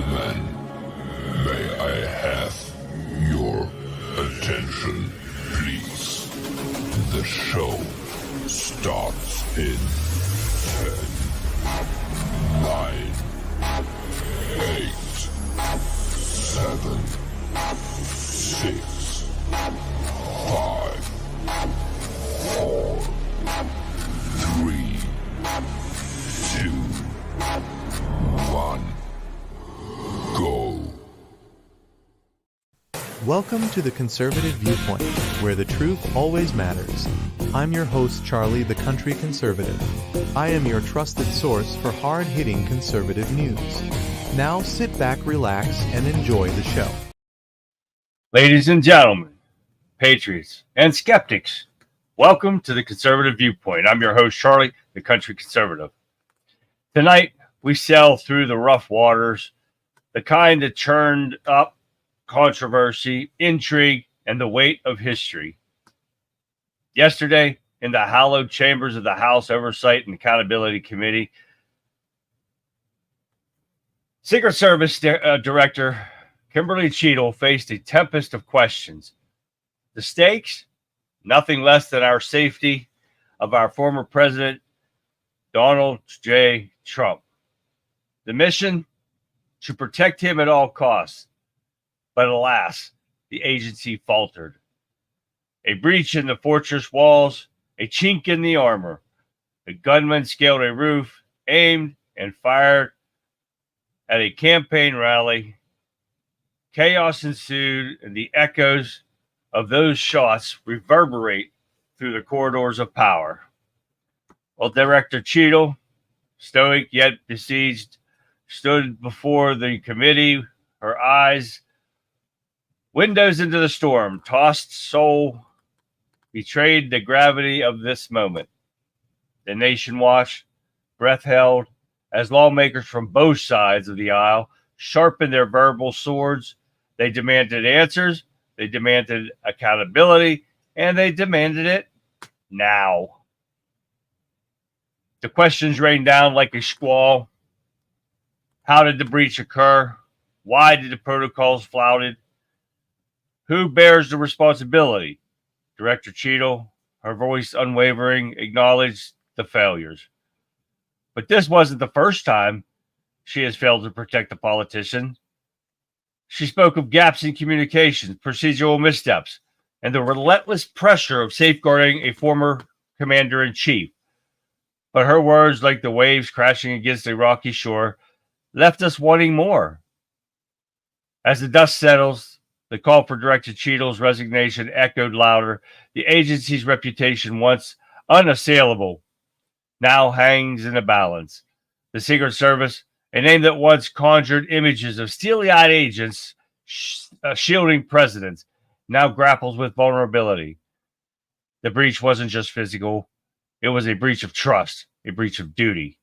gentlemen, may I have your attention, please? The show starts in 10, 9, 8, 7, 6, 5, 4, 3, 2, 1, go. Welcome to the Conservative Viewpoint, where the truth always matters. I'm your host, Charlie, the Country Conservative. I am your trusted source for hard-hitting conservative news. Now sit back, relax, and enjoy the show. Ladies and gentlemen, patriots and skeptics, welcome to the Conservative Viewpoint. I'm your host, Charlie, the Country Conservative. Tonight, we sail through the rough waters, the kind that churned up controversy, intrigue, and the weight of history. Yesterday, in the hallowed chambers of the House Oversight and Accountability Committee, Secret Service Director Kimberly Cheadle faced a tempest of questions. The stakes? Nothing less than our safety of our former president, Donald J. Trump. The mission? To protect him at all costs. But alas, the agency faltered. A breach in the fortress walls, a chink in the armor. The gunman scaled a roof, aimed, and fired at a campaign rally. Chaos ensued, and the echoes of those shots reverberate through the corridors of power. While Director Cheadle, stoic yet besieged, stood before the committee, her eyes windows into the storm, tossed soul betrayed the gravity of this moment. The nation watched, breath held, as lawmakers from both sides of the aisle sharpened their verbal swords. They demanded answers, they demanded accountability, and they demanded it now. The questions rained down like a squall. How did the breach occur? Why did the protocols flouted? Who bears the responsibility? Director Cheadle, her voice unwavering, acknowledged the failures. But this wasn't the first time she has failed to protect the politician. She spoke of gaps in communications, procedural missteps, and the relentless pressure of safeguarding a former commander-in-chief. But her words, like the waves crashing against a rocky shore, left us wanting more. As the dust settles, the call for Director Cheadle's resignation echoed louder. The agency's reputation, once unassailable, now hangs in the balance. The Secret Service, a name that once conjured images of steely-eyed agents shielding presidents, now grapples with vulnerability. The breach wasn't just physical. It was a breach of trust, a breach of duty.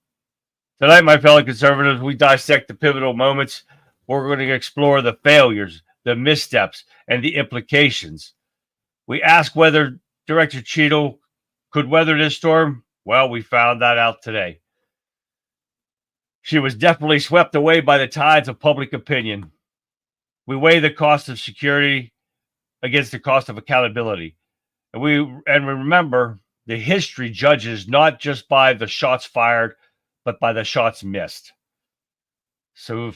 Tonight, my fellow conservatives, we dissect the pivotal moments. We're going to explore the failures, the missteps, and the implications. We ask whether Director Cheadle could weather this storm. Well, we found that out today. She was definitely swept away by the tides of public opinion. We weigh the cost of security against the cost of accountability. And we remember the history judges not just by the shots fired, but by the shots missed. So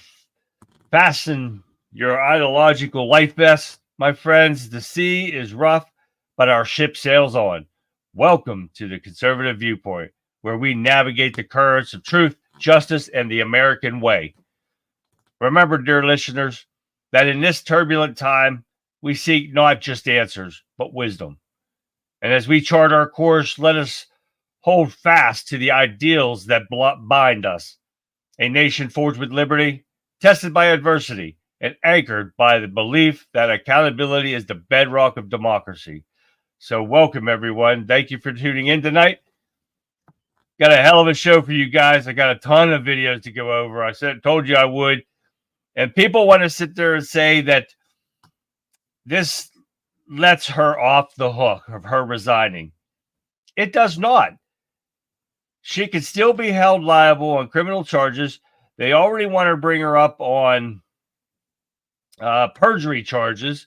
fasten your ideological life vest, my friends. The sea is rough, but our ship sails on. Welcome to the Conservative Viewpoint, where we navigate the currents of truth, justice, and the American way. Remember, dear listeners, that in this turbulent time, we seek not just answers, but wisdom. And as we chart our course, let us hold fast to the ideals that bind us. A nation forged with liberty, tested by adversity, and anchored by the belief that accountability is the bedrock of democracy. So welcome, everyone. Thank you for tuning in tonight. Got a hell of a show for you guys. I got a ton of videos to go over. I told you I would. And people want to sit there and say that this lets her off the hook of her resigning. It does not. She can still be held liable on criminal charges They already want to bring her up on perjury charges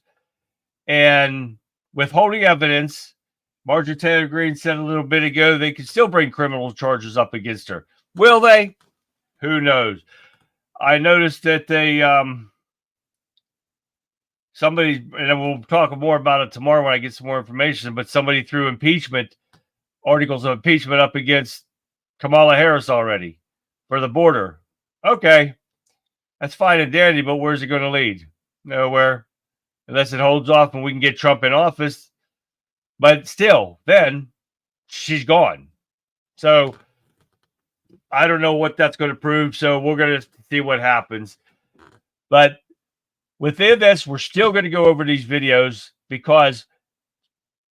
and withholding evidence. Marjorie Taylor Greene said a little bit ago they can still bring criminal charges up against her. Will they? Who knows? I noticed that they somebody, and we'll talk more about it tomorrow when I get some more information, but somebody threw articles of impeachment up against Kamala Harris already for the border. Okay, that's fine and dandy, but where's it going to lead? Nowhere, unless it holds off and we can get Trump in office. But still, then she's gone. So I don't know what that's going to prove. So we're going to see what happens. But within this, we're still going to go over these videos because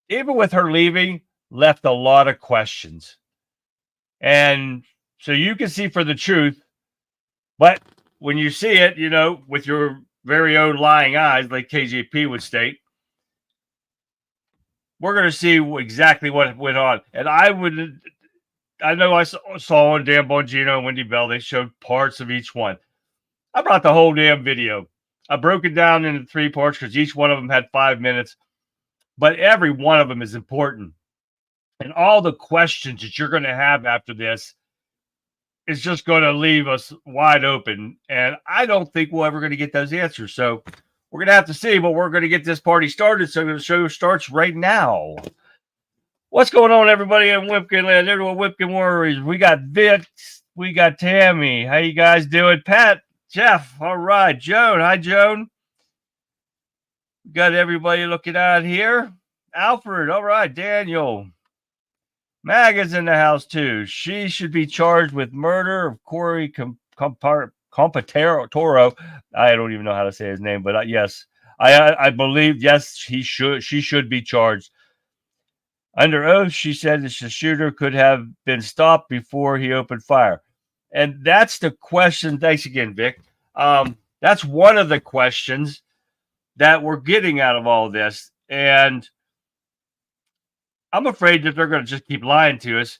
even with her leaving, left a lot of questions. And so you can see for the truth. But when you see it, you know, with your very own lying eyes, like KJP would state, we're going to see exactly what went on. And I know I saw on Dan Bongino and Wendy Bell, they showed parts of each one. I brought the whole damn video. I broke it down into 3 parts because each one of them had 5 minutes. But every one of them is important. And all the questions that you're going to have after this is just going to leave us wide open. And I don't think we're ever going to get those answers. So we're going to have to see, but we're going to get this party started. So the show starts right now. What's going on, everybody in Whipkin land? Everyone, Whipkin Warriors. We got Vic. We got Tammy. How you guys doing? Pat, Jeff. All right. Joan. Hi, Joan. Got everybody looking out here. Alfred. All right. Daniel. Maga's in the house, too. She should be charged with murder of Corey Compatero. I don't even know how to say his name, but yes, I believe, yes, she should be charged. Under oath, she said that the shooter could have been stopped before he opened fire. And that's the question. Thanks again, Vic. That's one of the questions that we're getting out of all this. And I'm afraid that they're going to just keep lying to us.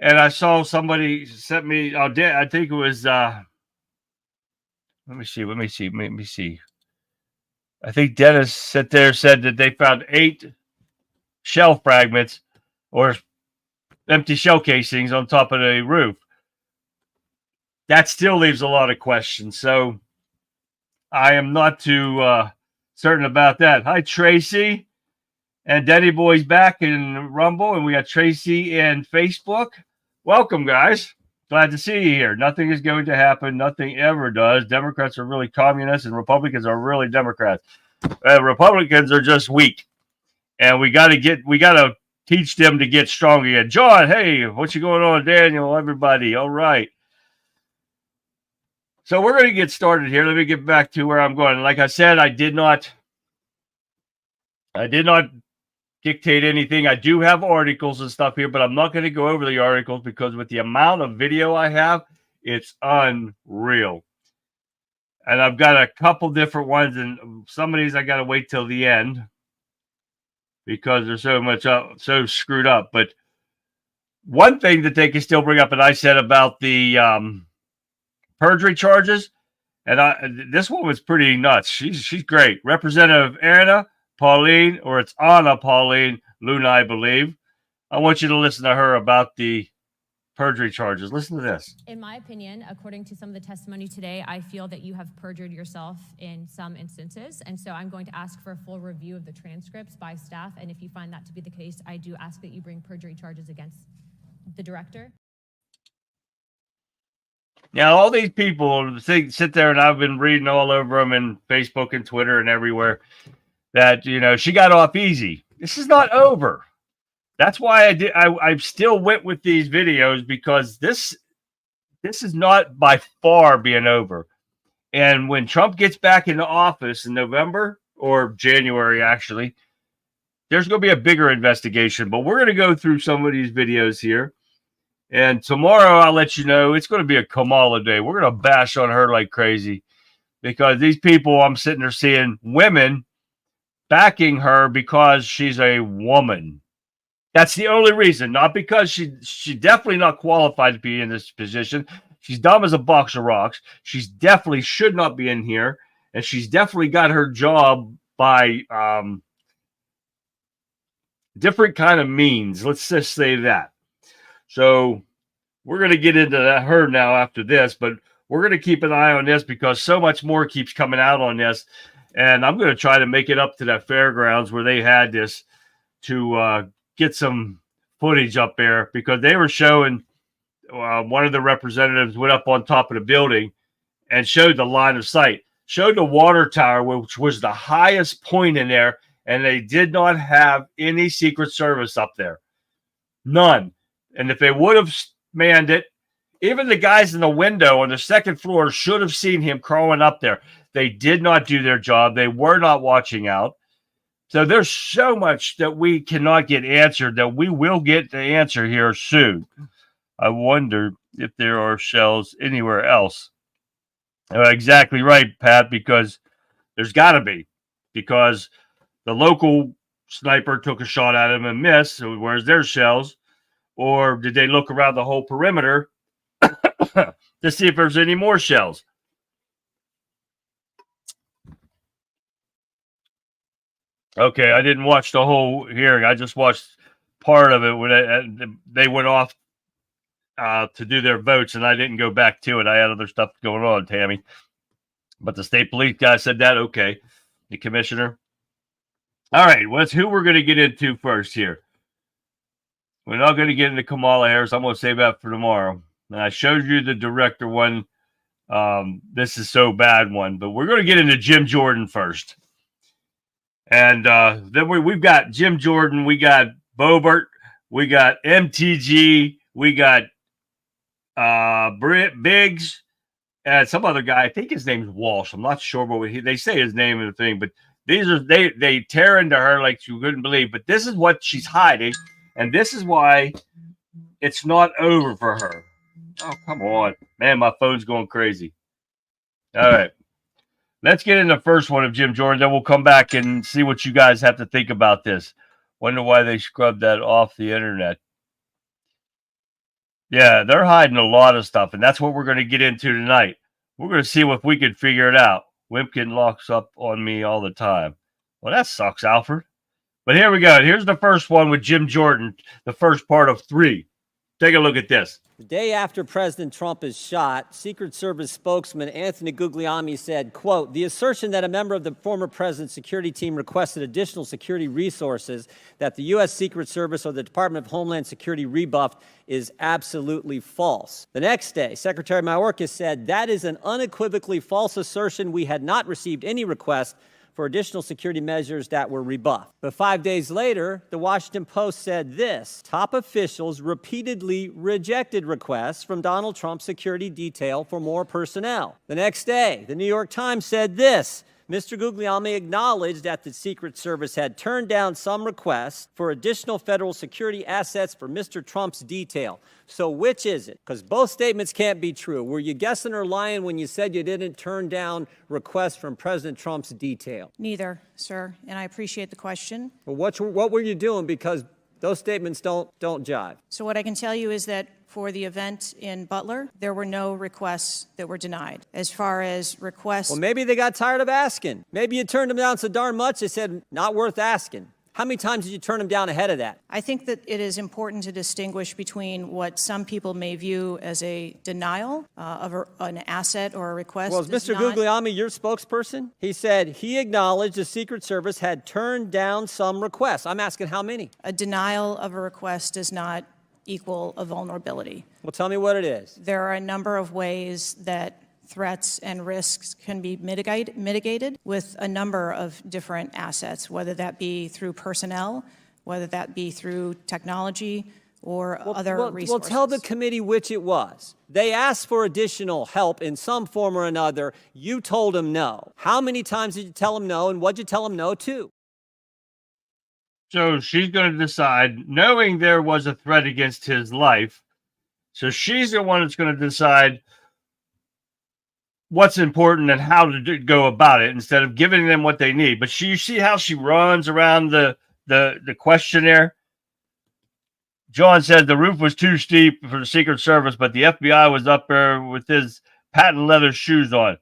And I saw somebody sent me, I think it was, let me see. I think Dennis said that they found 8 shell fragments or empty shell casings on top of the roof. That still leaves a lot of questions. So I am not too certain about that. Hi, Tracy. And Daddy Boy's back in Rumble, and we got Tracy in Facebook. Welcome, guys. Glad to see you here. Nothing is going to happen. Nothing ever does. Democrats are really communists, and Republicans are really Democrats. Republicans are just weak, and we got to teach them to get strong again. John, hey, what's going on, Daniel? Everybody, all right. So we're going to get started here. Let me get back to where I'm going. Like I said, I did not dictate anything. I do have articles and stuff here, but I'm not going to go over the articles because with the amount of video I have, it's unreal. And I've got a couple different ones, and some of these I got to wait till the end because they're so screwed up. But one thing that they can still bring up, and I said about the perjury charges, and this one was pretty nuts. She's great. Representative Anna Pauline, or it's Anna Pauline Luna, I believe. I want you to listen to her about the perjury charges. Listen to this. In my opinion, according to some of the testimony today, I feel that you have perjured yourself in some instances. And so I'm going to ask for a full review of the transcripts by staff. And if you find that to be the case, I do ask that you bring perjury charges against the director. Now, all these people sit there, and I've been reading all over them in Facebook and Twitter and everywhere that, you know, she got off easy. This is not over. That's why I still went with these videos, because this is not by far being over. And when Trump gets back into office in November or January, actually, there's going to be a bigger investigation. But we're going to go through some of these videos here. And tomorrow, I'll let you know, it's going to be a Kamala day. We're going to bash on her like crazy, because these people, I'm sitting there seeing women backing her because she's a woman. That's the only reason, not because she's definitely not qualified to be in this position. She's dumb as a box of rocks. She's definitely should not be in here. And she's definitely got her job by different kind of means. Let's just say that. So we're going to get into her now after this, but we're going to keep an eye on this because so much more keeps coming out on this. And I'm going to try to make it up to that fairgrounds where they had this to get some footage up there, because they were showing one of the representatives went up on top of the building and showed the line of sight, showed the water tower, which was the highest point in there, and they did not have any Secret Service up there. None. And if they would have manned it, even the guys in the window on the second floor should have seen him crawling up there. They did not do their job. They were not watching out. So there's so much that we cannot get answered that we will get the answer here soon. I wonder if there are shells anywhere else. Exactly right, Pat, because there's got to be. Because the local sniper took a shot at him and missed. So where's their shells? Or did they look around the whole perimeter to see if there's any more shells? Okay, I didn't watch the whole hearing. I just watched part of it when they went off to do their votes, and I didn't go back to it. I had other stuff going on, Tammy. But the state police guy said that. Okay, the commissioner. All right, well, that's who we're going to get into first here. We're not going to get into Kamala Harris. I'm going to save that for tomorrow. And I showed you the director one. This is so bad one. But we're going to get into Jim Jordan first. And then we've got Jim Jordan. We got Boebert. We got MTG. We got Britt Biggs. And some other guy. I think his name's Walsh. I'm not sure, but they say his name in the thing. But these are they tear into her like you couldn't believe. But this is what she's hiding. And this is why it's not over for her. Oh, come on. Man, my phone's going crazy. All right. Let's get in the first one of Jim Jordan. Then we'll come back and see what you guys have to think about this. Wonder why they scrubbed that off the internet. Yeah, they're hiding a lot of stuff, and that's what we're going to get into tonight. We're going to see if we can figure it out. Wimpkin locks up on me all the time. Well, that sucks, Alfred. But here we go. Here's the first one with Jim Jordan, the first part of 3. Take a look at this. The day after President Trump is shot, Secret Service spokesman Anthony Guglielmi said, quote, "The assertion that a member of the former president's security team requested additional security resources that the U.S. Secret Service or the Department of Homeland Security rebuffed is absolutely false." The next day, Secretary Mayorkas said, "That is an unequivocally false assertion. We had not received any request for additional security measures that were rebuffed." But 5 days later, the Washington Post said this: "Top officials repeatedly rejected requests from Donald Trump's security detail for more personnel." The next day, the New York Times said this: "Mr. Guglielmi acknowledged that the Secret Service had turned down some requests for additional federal security assets for Mr. Trump's detail." So which is it? Because both statements can't be true. Were you guessing or lying when you said you didn't turn down requests from President Trump's detail? Neither, sir, and I appreciate the question. Well, what were you doing? Because those statements don't jive. So what I can tell you is that for the event in Butler, there were no requests that were denied. As far as requests... Well, maybe they got tired of asking. Maybe you turned them down so darn much, they said, not worth asking. How many times did you turn them down ahead of that? I think that it is important to distinguish between what some people may view as a denial of an asset or a request. Well, is Mr. Guglielmi your spokesperson? He said he acknowledged the Secret Service had turned down some requests. I'm asking how many? A denial of a request does not equal a vulnerability. Well, tell me what it is. There are a number of ways that threats and risks can be mitigated with a number of different assets, whether that be through personnel, whether that be through technology or other resources. Well, tell the committee which it was. They asked for additional help in some form or another. You told them no. How many times did you tell them no, and what did you tell them no to? So she's going to decide, knowing there was a threat against his life, so she's the one that's going to decide what's important and how to go about it instead of giving them what they need. But you see how she runs around the questionnaire? John said the roof was too steep for the Secret Service, but the FBI was up there with his patent leather shoes on.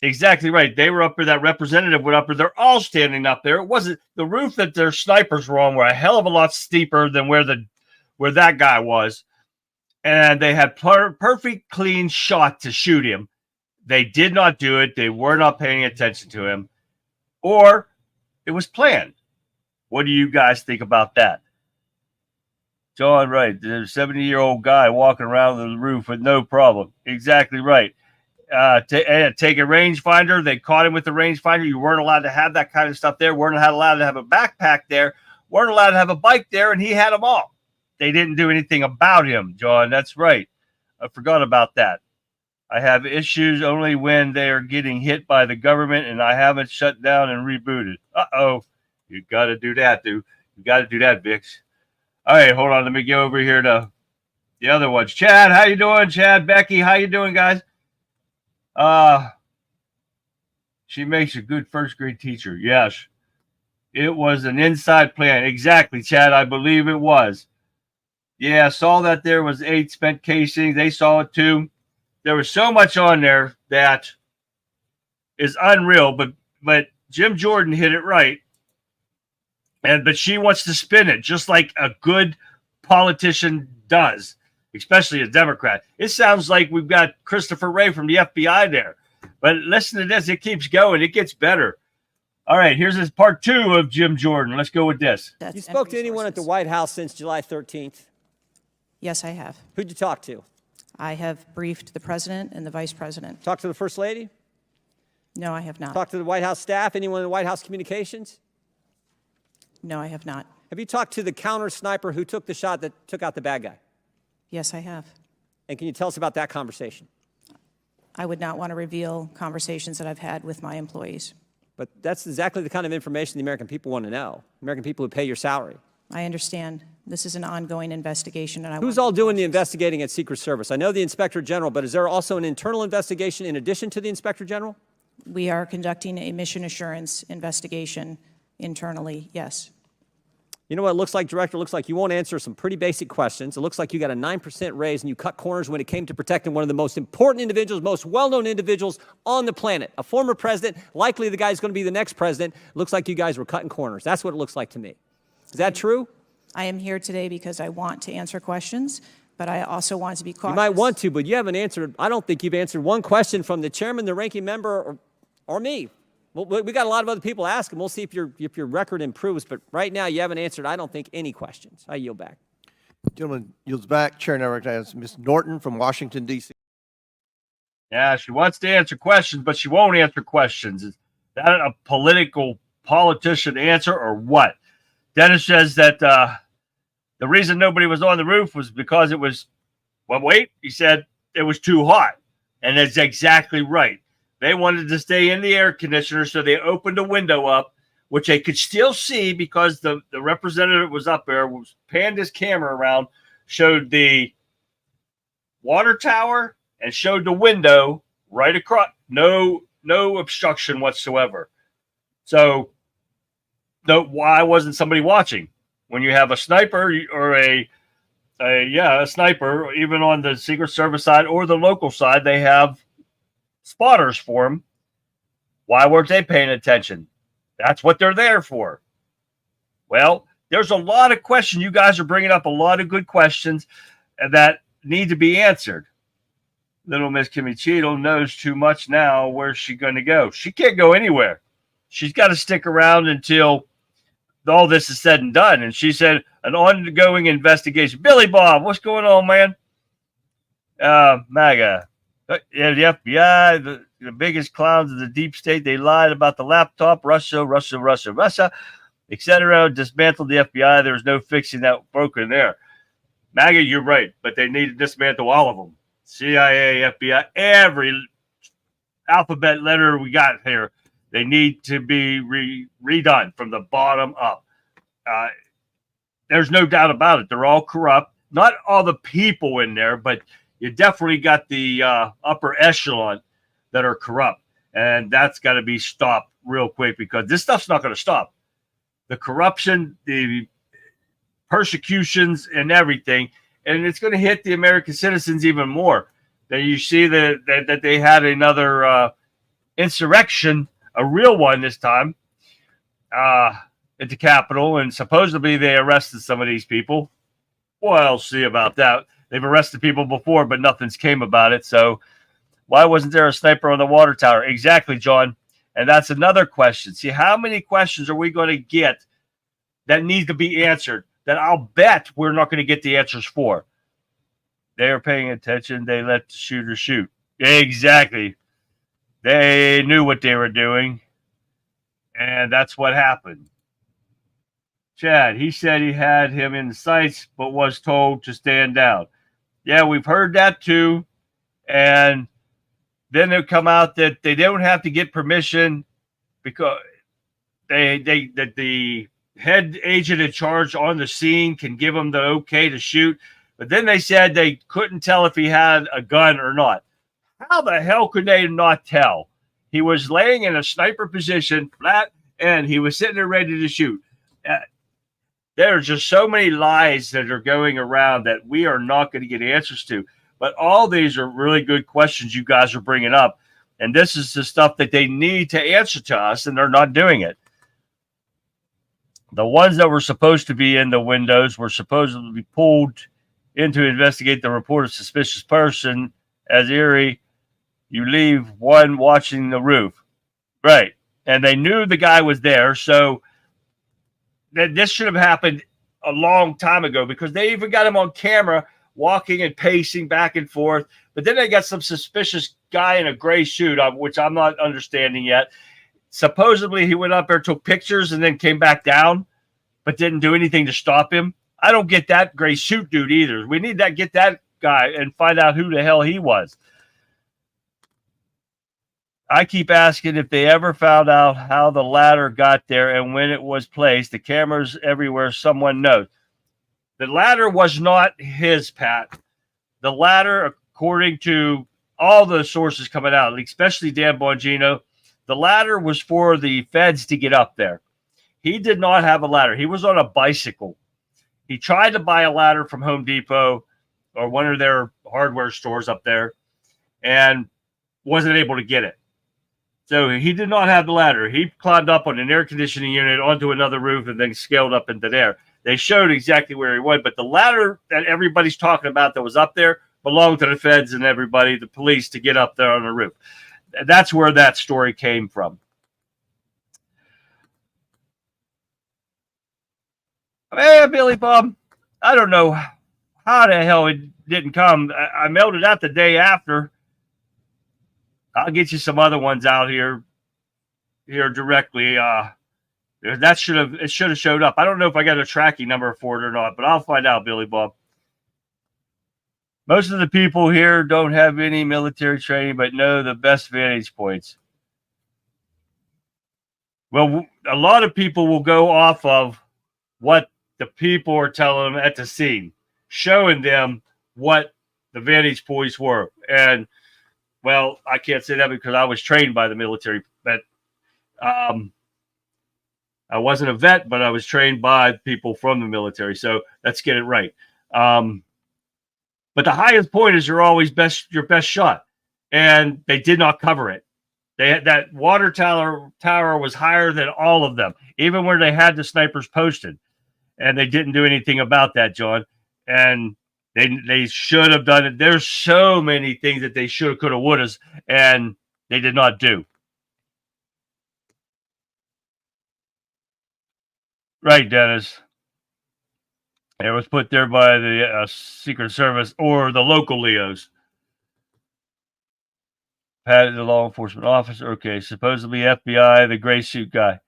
Exactly right. They were up there. That representative went up there. They're all standing up there. It wasn't the roof that their snipers were on were a hell of a lot steeper than where that guy was. And they had perfect clean shot to shoot him. They did not do it. They were not paying attention to him. Or it was planned. What do you guys think about that? John, right. There's a 70-year-old guy walking around the roof with no problem. Exactly right. Take a rangefinder. They caught him with the rangefinder. You weren't allowed to have that kind of stuff there. Weren't allowed to have a backpack there. Weren't allowed to have a bike there, and he had them all. They didn't do anything about him, John. That's right. I forgot about that. I have issues only when they are getting hit by the government, and I haven't shut down and rebooted. Uh-oh. You got to do that, dude. You got to do that, Vix. All right, hold on. Let me go over here to the other ones. Chad, how you doing? Chad, Becky, how you doing, guys? She makes a good first grade teacher. Yes. It was an inside plan. Exactly, Chad. I believe it was. Yeah, I saw that there was 8 spent casings. They saw it too. There was so much on there that is unreal, but Jim Jordan hit it right. But she wants to spin it just like a good politician does, especially a Democrat. It sounds like we've got Christopher Wray from the FBI there. But listen to this. It keeps going. It gets better. All right, here's this part 2 of Jim Jordan. Let's go with this. You spoke to anyone at the White House since July 13th? Yes, I have. Who'd you talk to? I have briefed the president and the vice president. Talk to the First Lady? No, I have not. Talk to the White House staff? Anyone in the White House communications? No, I have not. Have you talked to the counter sniper who took the shot that took out the bad guy? Yes, I have. And can you tell us about that conversation? I would not want to reveal conversations that I've had with my employees. But that's exactly the kind of information the American people want to know. American people who pay your salary. I understand. This is an ongoing investigation, and Who's all doing the investigating at Secret Service? I know the Inspector General, but is there also an internal investigation in addition to the Inspector General? We are conducting a mission assurance investigation internally, yes. You know what it looks like, Director? It looks like you won't answer some pretty basic questions. It looks like you got a 9% raise and you cut corners when it came to protecting one of the most important individuals, most well-known individuals on the planet. A former president, likely the guy who's going to be the next president. It looks like you guys were cutting corners. That's what it looks like to me. Is that true? I am here today because I want to answer questions, but I also want to be cautious. You might want to, but you haven't answered. I don't think you've answered one question from the chairman, the ranking member, or me. Well, we got a lot of other people asking. We'll see if your record improves. But right now, you haven't answered, I don't think, any questions. I yield back. Gentleman yields back. Chair now recognizes Ms. Norton from Washington, D.C. Yeah, she wants to answer questions, but she won't answer questions. Is that a politician answer or what? Dennis says that the reason nobody was on the roof was because it was, well, wait, he said it was too hot. And that's exactly right. They wanted to stay in the air conditioner, so they opened a window up, which they could still see because the representative was up there, was panned his camera around, showed the water tower and showed the window right across. No obstruction whatsoever. So why wasn't somebody watching? When you have a sniper or a sniper, even on the Secret Service side or the local side, they have spotters for them. Why weren't they paying attention? That's what they're there for. Well, there's a lot of questions. You guys are bringing up a lot of good questions that need to be answered. Little Miss Kimmy Cheadle knows too much now. Where's she going to go? She can't go anywhere. She's got to stick around until all this is said and done. And she said, an ongoing investigation. Billy Bob, what's going on, man? MAGA. Yeah, the FBI, the biggest clowns of the deep state, they lied about the laptop, Russia, etc. Dismantled the FBI. There was no fixing that broken there. MAGA, you're right, but they need to dismantle all of them. CIA, FBI, every alphabet letter we got here, they need to be redone from the bottom up. There's no doubt about it. They're all corrupt. Not all the people in there, but you definitely got the upper echelon that are corrupt. And that's got to be stopped real quick because this stuff's not going to stop. The corruption, the persecutions and everything. And it's going to hit the American citizens even more. Then you see that they had another insurrection, a real one this time, at the Capitol, and supposedly they arrested some of these people. Well, I'll see about that. They've arrested people before, but nothing's came about it. So why wasn't there a sniper on the water tower? Exactly, John. And that's another question. See, how many questions are we going to get that need to be answered that I'll bet we're not going to get the answers for? They are paying attention. They let the shooter shoot. Exactly. They knew what they were doing. And that's what happened. Chad, he said he had him in the sights, but was told to stand down. Yeah, we've heard that too. And then it'll come out that they don't have to get permission because that the head agent in charge on the scene can give them the okay to shoot. But then they said they couldn't tell if he had a gun or not. How the hell could they not tell? He was laying in a sniper position, flat, and he was sitting there ready to shoot. There are just so many lies that are going around that we are not going to get answers to. But all these are really good questions you guys are bringing up. And this is the stuff that they need to answer to us, and they're not doing it. The ones that were supposed to be in the windows were supposedly pulled in to investigate the report of suspicious person as eerie. You leave one watching the roof. Right. And they knew the guy was there. So this should have happened a long time ago because they even got him on camera walking and pacing back and forth. But then they got some suspicious guy in a gray suit, which I'm not understanding yet. Supposedly he went up there, took pictures, and then came back down, but didn't do anything to stop him. I don't get that gray suit dude either. We need to get that guy and find out who the hell he was. I keep asking if they ever found out how the ladder got there and when it was placed. The cameras everywhere, someone knows. The ladder was not his, Pat. The ladder, according to all the sources coming out, especially Dan Bongino, the ladder was for the feds to get up there. He did not have a ladder. He was on a bicycle. He tried to buy a ladder from Home Depot or one of their hardware stores up there and wasn't able to get it. So he did not have the ladder. He climbed up on an air conditioning unit onto another roof and then scaled up into there. They showed exactly where he went, but the ladder that everybody's talking about that was up there belonged to the feds and everybody, the police, to get up there on the roof. That's where that story came from. Hey, Billy Bob, I don't know how the hell it didn't come. I mailed it out the day after. I'll get you some other ones out here directly. That should have showed up. I don't know if I got a tracking number for it or not, but I'll find out, Billy Bob. Most of the people here don't have any military training, but know the best vantage points. Well, a lot of people will go off of what the people are telling them at the scene, showing them what the vantage points were. And well, I can't say that because I was trained by the military, but I wasn't a vet, but I was trained by people from the military. So let's get it right. But the highest point is you're always your best shot, and they did not cover it. They had that water tower was higher than all of them, even where they had the snipers posted, and they didn't do anything about that, John. And they should have done it. There's so many things that they should have, could have, would have, and they did not do. Right, Dennis. It was put there by the Secret Service or the local Leos. Pat, the law enforcement officer. Okay, supposedly FBI, the gray suit guy.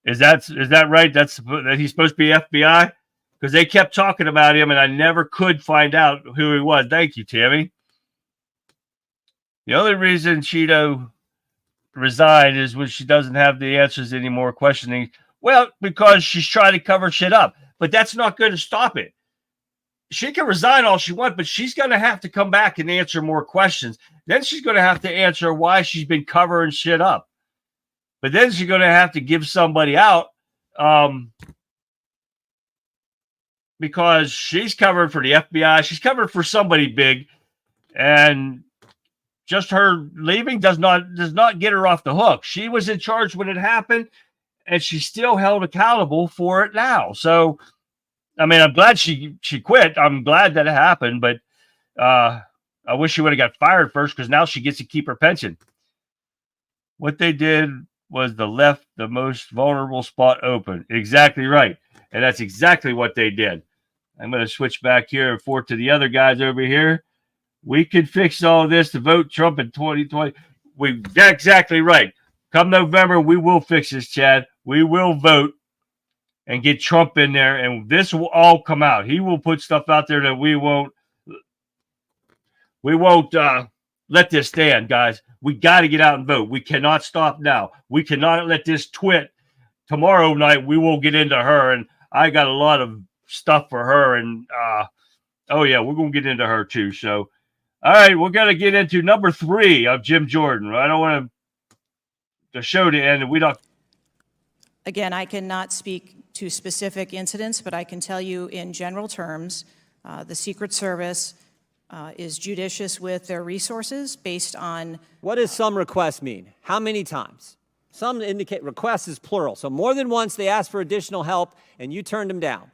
Is that right? That he's supposed to be FBI? Because they kept talking about him, and I never could find out who he was. Thank you, Tammy. The only reason Cheeto resigned is when she doesn't have the answers anymore, questioning. Well, because she's trying to cover shit up. But that's not going to stop it. She can resign all she wants, but she's going to have to come back and answer more questions. Then she's going to have to answer why she's been covering shit up. But then she's going to have to give somebody out because she's covered for the FBI. She's covered for somebody big, and just her leaving does not get her off the hook. She was in charge when it happened, and she's still held accountable for it now. So, I mean, I'm glad she quit. I'm glad that it happened, but I wish she would have got fired first, because now she gets to keep her pension. What they did was left the most vulnerable spot open. Exactly right. And that's exactly what they did. I'm going to switch back here and forth to the other guys over here. We could fix all this to vote Trump in 2020. That's exactly right. Come November, we will fix this, Chad. We will vote and get Trump in there, and this will all come out. He will put stuff out there that we won't let this stand, guys. We got to get out and vote. We cannot stop now. We cannot let this twit. Tomorrow night, we will get into her, and I got a lot of stuff for her, and oh yeah, we're going to get into her too. So, all right, we're going to get into number 3 of Jim Jordan. I don't want the show to end, and we don't. Again, I cannot speak to specific incidents, but I can tell you in general terms, the Secret Service is judicious with their resources based on. What does some requests mean? How many times? Some indicate requests is plural. So more than once they asked for additional help and you turned them down.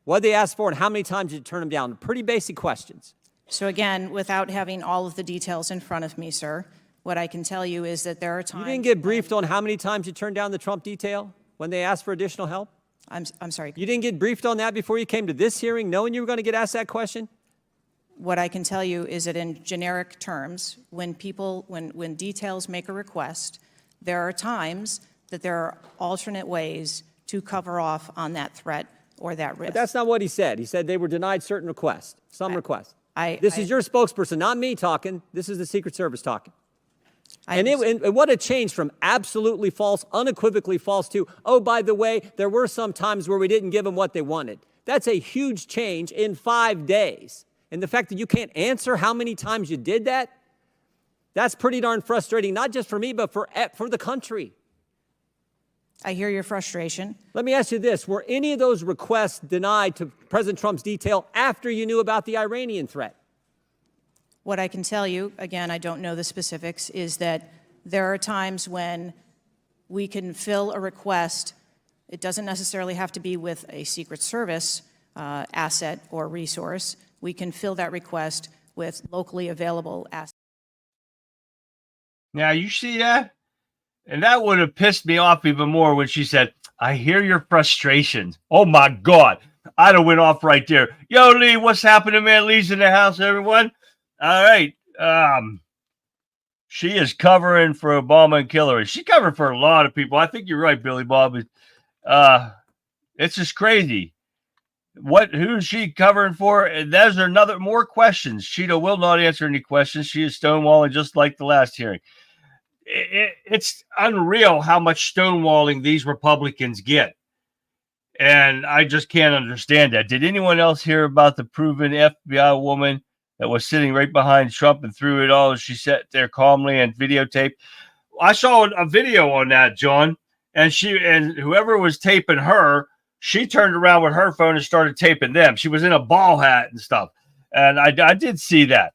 What did they ask for and how many times did you turn them down? Pretty basic questions. So again, without having all of the details in front of me, sir, what I can tell you is that there are times. You didn't get briefed on how many times you turned down the Trump detail when they asked for additional help? I'm sorry. You didn't get briefed on that before you came to this hearing, knowing you were going to get asked that question? What I can tell you is that in generic terms, when details make a request, there are times that there are alternate ways to cover off on that threat or that risk. But that's not what he said. He said they were denied certain requests, some requests. This is your spokesperson, not me talking. This is the Secret Service talking. And what a change from absolutely false, unequivocally false to, oh, by the way, there were some times where we didn't give them what they wanted. That's a huge change in 5 days. And the fact that you can't answer how many times you did that, that's pretty darn frustrating, not just for me, but for the country. I hear your frustration. Let me ask you this. Were any of those requests denied to President Trump's detail after you knew about the Iranian threat? What I can tell you, again, I don't know the specifics, is that there are times when we can fill a request. It doesn't necessarily have to be with a Secret Service asset or resource. We can fill that request with locally available assets. Now, you see that? And that would have pissed me off even more when she said, I hear your frustrations. Oh, my God. I'd have went off right there. Yo, Lee, what's happening, man? Lee's in the house, everyone. All right. She is covering for Obama and Hillary. She covered for a lot of people. I think you're right, Billy Bob. It's just crazy. Who is she covering for? And there's more questions. Sheeta will not answer any questions. She is stonewalling just like the last hearing. It's unreal how much stonewalling these Republicans get. And I just can't understand that. Did anyone else hear about the proven FBI woman that was sitting right behind Trump and through it all as she sat there calmly and videotaped? I saw a video on that, John, and whoever was taping her, she turned around with her phone and started taping them. She was in a ball hat and stuff. And I did see that.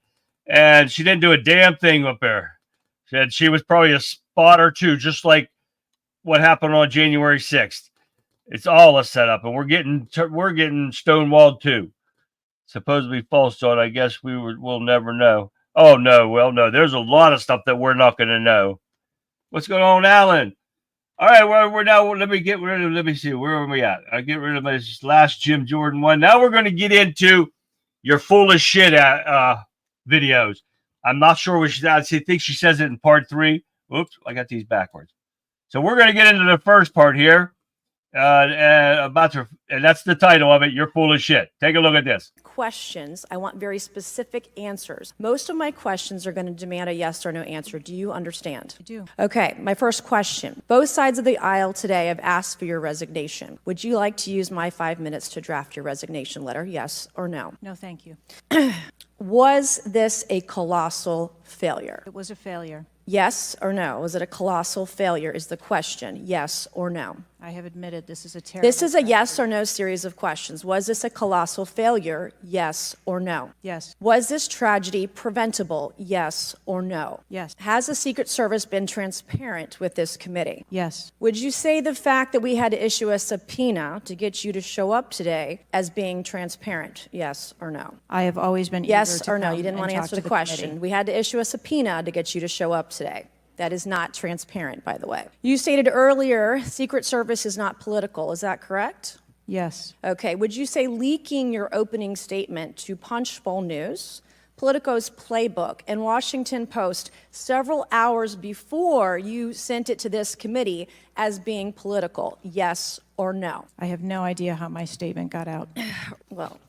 And she didn't do a damn thing up there. Said she was probably a spot or two, just like what happened on January 6th. It's all a setup, and we're getting stonewalled too. Supposedly false, John. I guess we'll never know. Oh no, well no. There's a lot of stuff that we're not going to know. What's going on, Alan? All right, we're now. Let me see. Where are we at? I get rid of this last Jim Jordan one. Now we're going to get into your full of shit videos. I'm not sure what I think she says it in part 3. Oops, I got these backwards. So we're going to get into the first part here. And that's the title of it. You're full of shit. Take a look at this. questions, I want very specific answers. Most of my questions are going to demand a yes or no answer. Do you understand? I do. Okay, my first question. Both sides of the aisle today have asked for your resignation. Would you like to use my 5 minutes to draft your resignation letter, yes or no? No, thank you. Was this a colossal failure? It was a failure. Yes or no? Was it a colossal failure is the question, yes or no? I have admitted this is a terrible This is a tragedy. yes or no series of questions. Was this a colossal failure, yes or no? Yes. Was this tragedy preventable, yes or no? Yes. Has the Secret Service been transparent with this committee? Yes. Would you say the fact that we had to issue a subpoena to get you to show up today as being transparent, yes or no? I have always been eager Yes to or no? come You didn't and want to talk answer to the question. committee. We had to issue a subpoena to get you to show up today. That is not transparent, by the way. You stated earlier, Secret Service is not political. Is that correct? Yes. Okay. Would you say leaking your opening statement to Punchbowl News, Politico's Playbook, and Washington Post several hours before you sent it to this committee as being political, yes or no? I have no idea how my statement got out. Well,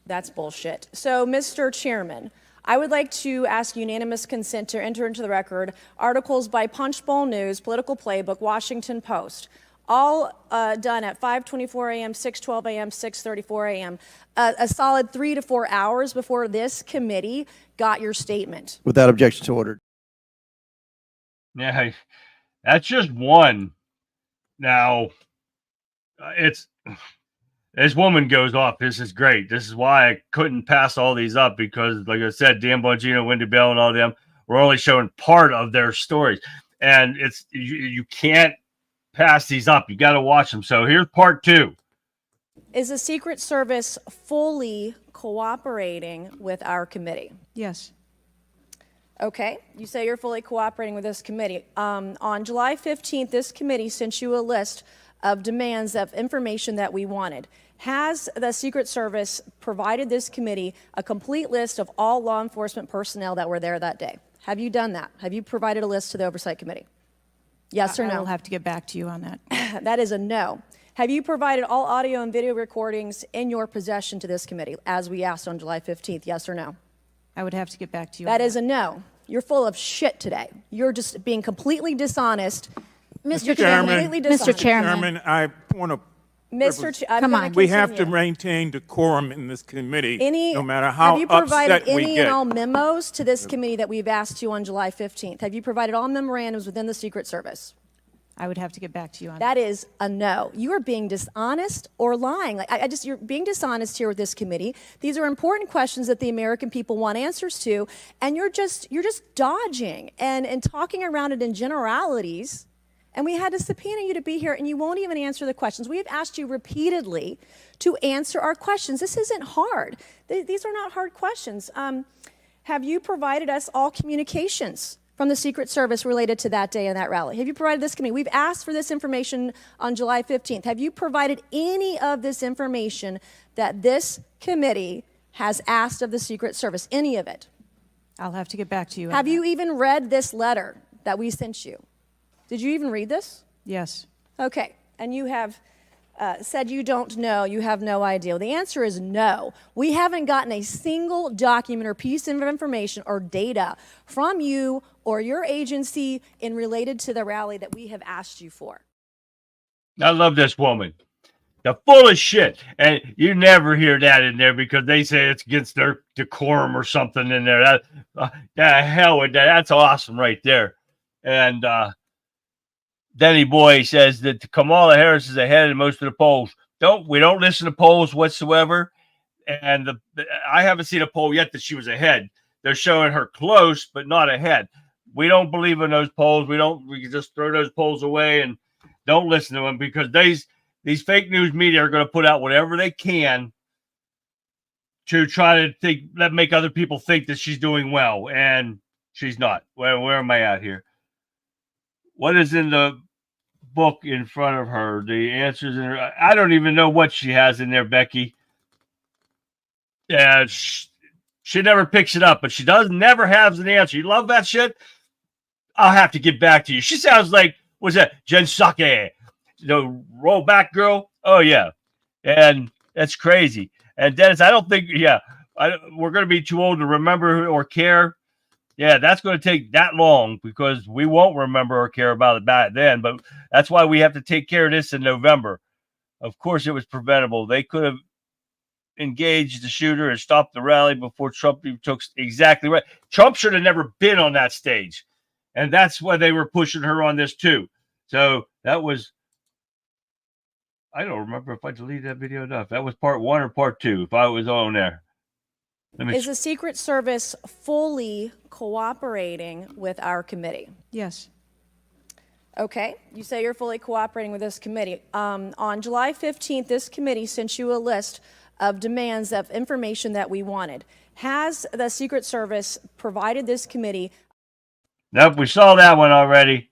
that's bullshit. So, Mr. Chairman, I would like to ask unanimous consent to enter into the record articles by Punchbowl News, Political Playbook, Washington Post, all done at 5:24 a.m., 6:12 a.m., 6:34 a.m., a solid 3 to 4 hours before this committee got your statement. Without objection to order. Yeah, that's just one. Now, it's this woman goes off. This is great. This is why I couldn't pass all these up because, like I said, Dan Bongino, Wendy Bell, and all them were only showing part of their stories, and it's you can't pass these up. You got to watch them. So here's part 2. Is the Secret Service fully cooperating with our committee? Yes. Okay, you say you're fully cooperating with this committee. On July 15th, this committee sent you a list of demands of information that we wanted. Has the Secret Service provided this committee a complete list of all law enforcement personnel that were there that day? Have you done that? Have you provided a list to the Oversight Committee? Yes or I no? will have to get back to you on that. That is a no. Have you provided all audio and video recordings in your possession to this committee, as we asked on July 15th? Yes or no? I would have to get back to you That on is a no. You're full of shit today. You're just being completely dishonest. Mr. Chairman, Completely dishonest. Mr. Chairman, I want to. I'm Come gonna on. We have to continue. maintain decorum in this committee, Any, no matter how have you provided upset we any get. and all memos to this committee that we've asked you on July 15th? Have you provided all memorandums within the Secret Service? I would have to get back to you on That is a no. You are being dishonest or lying. Like you're being dishonest here with this committee. These are important questions that the American people want answers to, and you're just dodging and talking around it in generalities. And we had to subpoena you to be here, and you won't even answer the questions. We have asked you repeatedly to answer our questions. This isn't hard. These are not hard questions. Have you provided us all communications from the Secret Service related to that day and that rally? Have you provided this committee? We've asked for this information on July 15th. Have you provided any of this information that this committee has asked of the Secret Service? Any of it? I'll have to get back to you on Have that. you even read this letter that we sent you? Did you even read this? Yes. Okay, and you have said you don't know, you have no idea. Well, the answer is no. We haven't gotten a single document or piece of information or data from you or your agency in related to the rally that we have asked you for. I love this woman. They're full of shit. And you never hear that in there because they say it's against their decorum or something in there. That hell with that. That's awesome right there. And Denny Boy says that Kamala Harris is ahead in most of the polls. We don't listen to polls whatsoever. And I haven't seen a poll yet that she was ahead. They're showing her close, but not ahead. We don't believe in those polls. We can just throw those polls away and don't listen to them because these fake news media are going to put out whatever they can to try to make other people think that she's doing well, and she's not. Where am I at here? What is in the book in front of her? The answers in her. I don't even know what she has in there, Becky. Yeah, she never picks it up, but she never has an answer. You love that shit? I'll have to get back to you. She sounds like, what's that? Jen Psaki, the rollback girl. Oh, yeah. And that's crazy. And Dennis, I don't think, we're going to be too old to remember or care. Yeah, that's going to take that long because we won't remember or care about it back then. But that's why we have to take care of this in November. Of course, it was preventable. They could have engaged the shooter and stopped the rally before Trump took exactly right. Trump should have never been on that stage. And that's why they were pushing her on this too. So that was, I don't remember if I deleted that video enough. That was part 1 or part 2, if I was on there. Is the Secret Service fully cooperating with our committee? Yes. Okay, you say you're fully cooperating with this committee. On July 15th, this committee sent you a list of demands of information that we wanted. Has the Secret Service provided this committee? Nope, we saw that one already.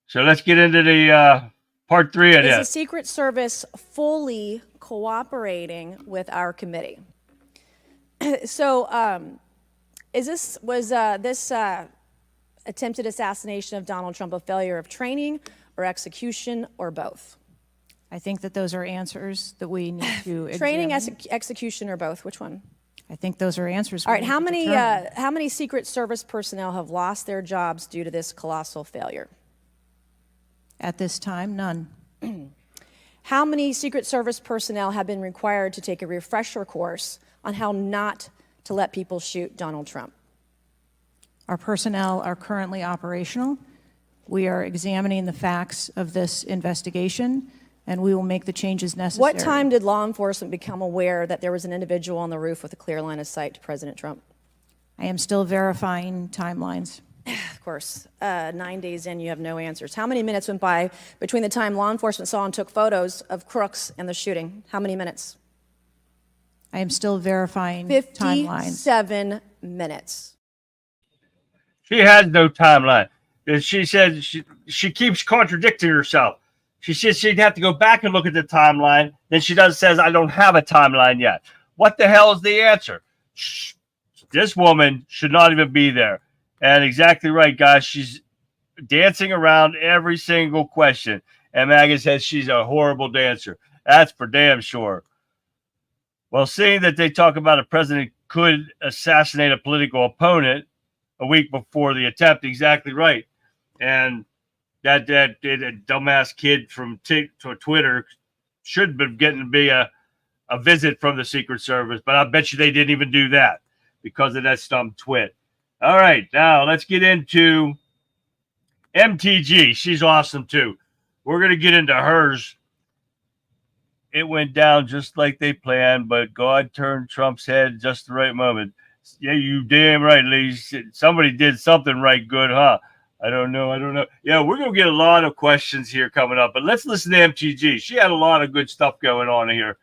So let's get into the part 3 of Is the this. Secret Service fully cooperating with our committee? So, was this attempted assassination of Donald Trump a failure of training or execution or both? I think that those are answers that we need to examine. Training, execution, or both? Which one? I think those are answers. All right. How many Secret Service personnel have lost their jobs due to this colossal failure? At this time, none. How many Secret Service personnel have been required to take a refresher course on how not to let people shoot Donald Trump? Our personnel are currently operational. We are examining the facts of this investigation, and we will make the changes necessary. What time did law enforcement become aware that there was an individual on the roof with a clear line of sight to President Trump? I am still verifying timelines. Of course, 9 days in, you have no answers. How many minutes went by between the time law enforcement saw and took photos of crooks and the shooting? How many minutes? I am still verifying timelines. 57 minutes. She has no timeline. She said she keeps contradicting herself. She says she'd have to go back and look at the timeline. Then she says, I don't have a timeline yet. What the hell is the answer? This woman should not even be there. And exactly right, guys. She's dancing around every single question. And MAGA says she's a horrible dancer. That's for damn sure. Well, seeing that they talk about a president could assassinate a political opponent a week before the attempt, exactly right. And that dumbass kid from Twitter should be getting to be a visit from the Secret Service, but I bet you they didn't even do that because of that stump twit. All right, now let's get into MTG. She's awesome too. We're going to get into hers. It went down just like they planned, but God turned Trump's head just the right moment. Yeah, you damn right, ladies. Somebody did something right good, huh? I don't know. Yeah, we're going to get a lot of questions here coming up, but let's listen to MTG. She had a lot of good stuff going on here.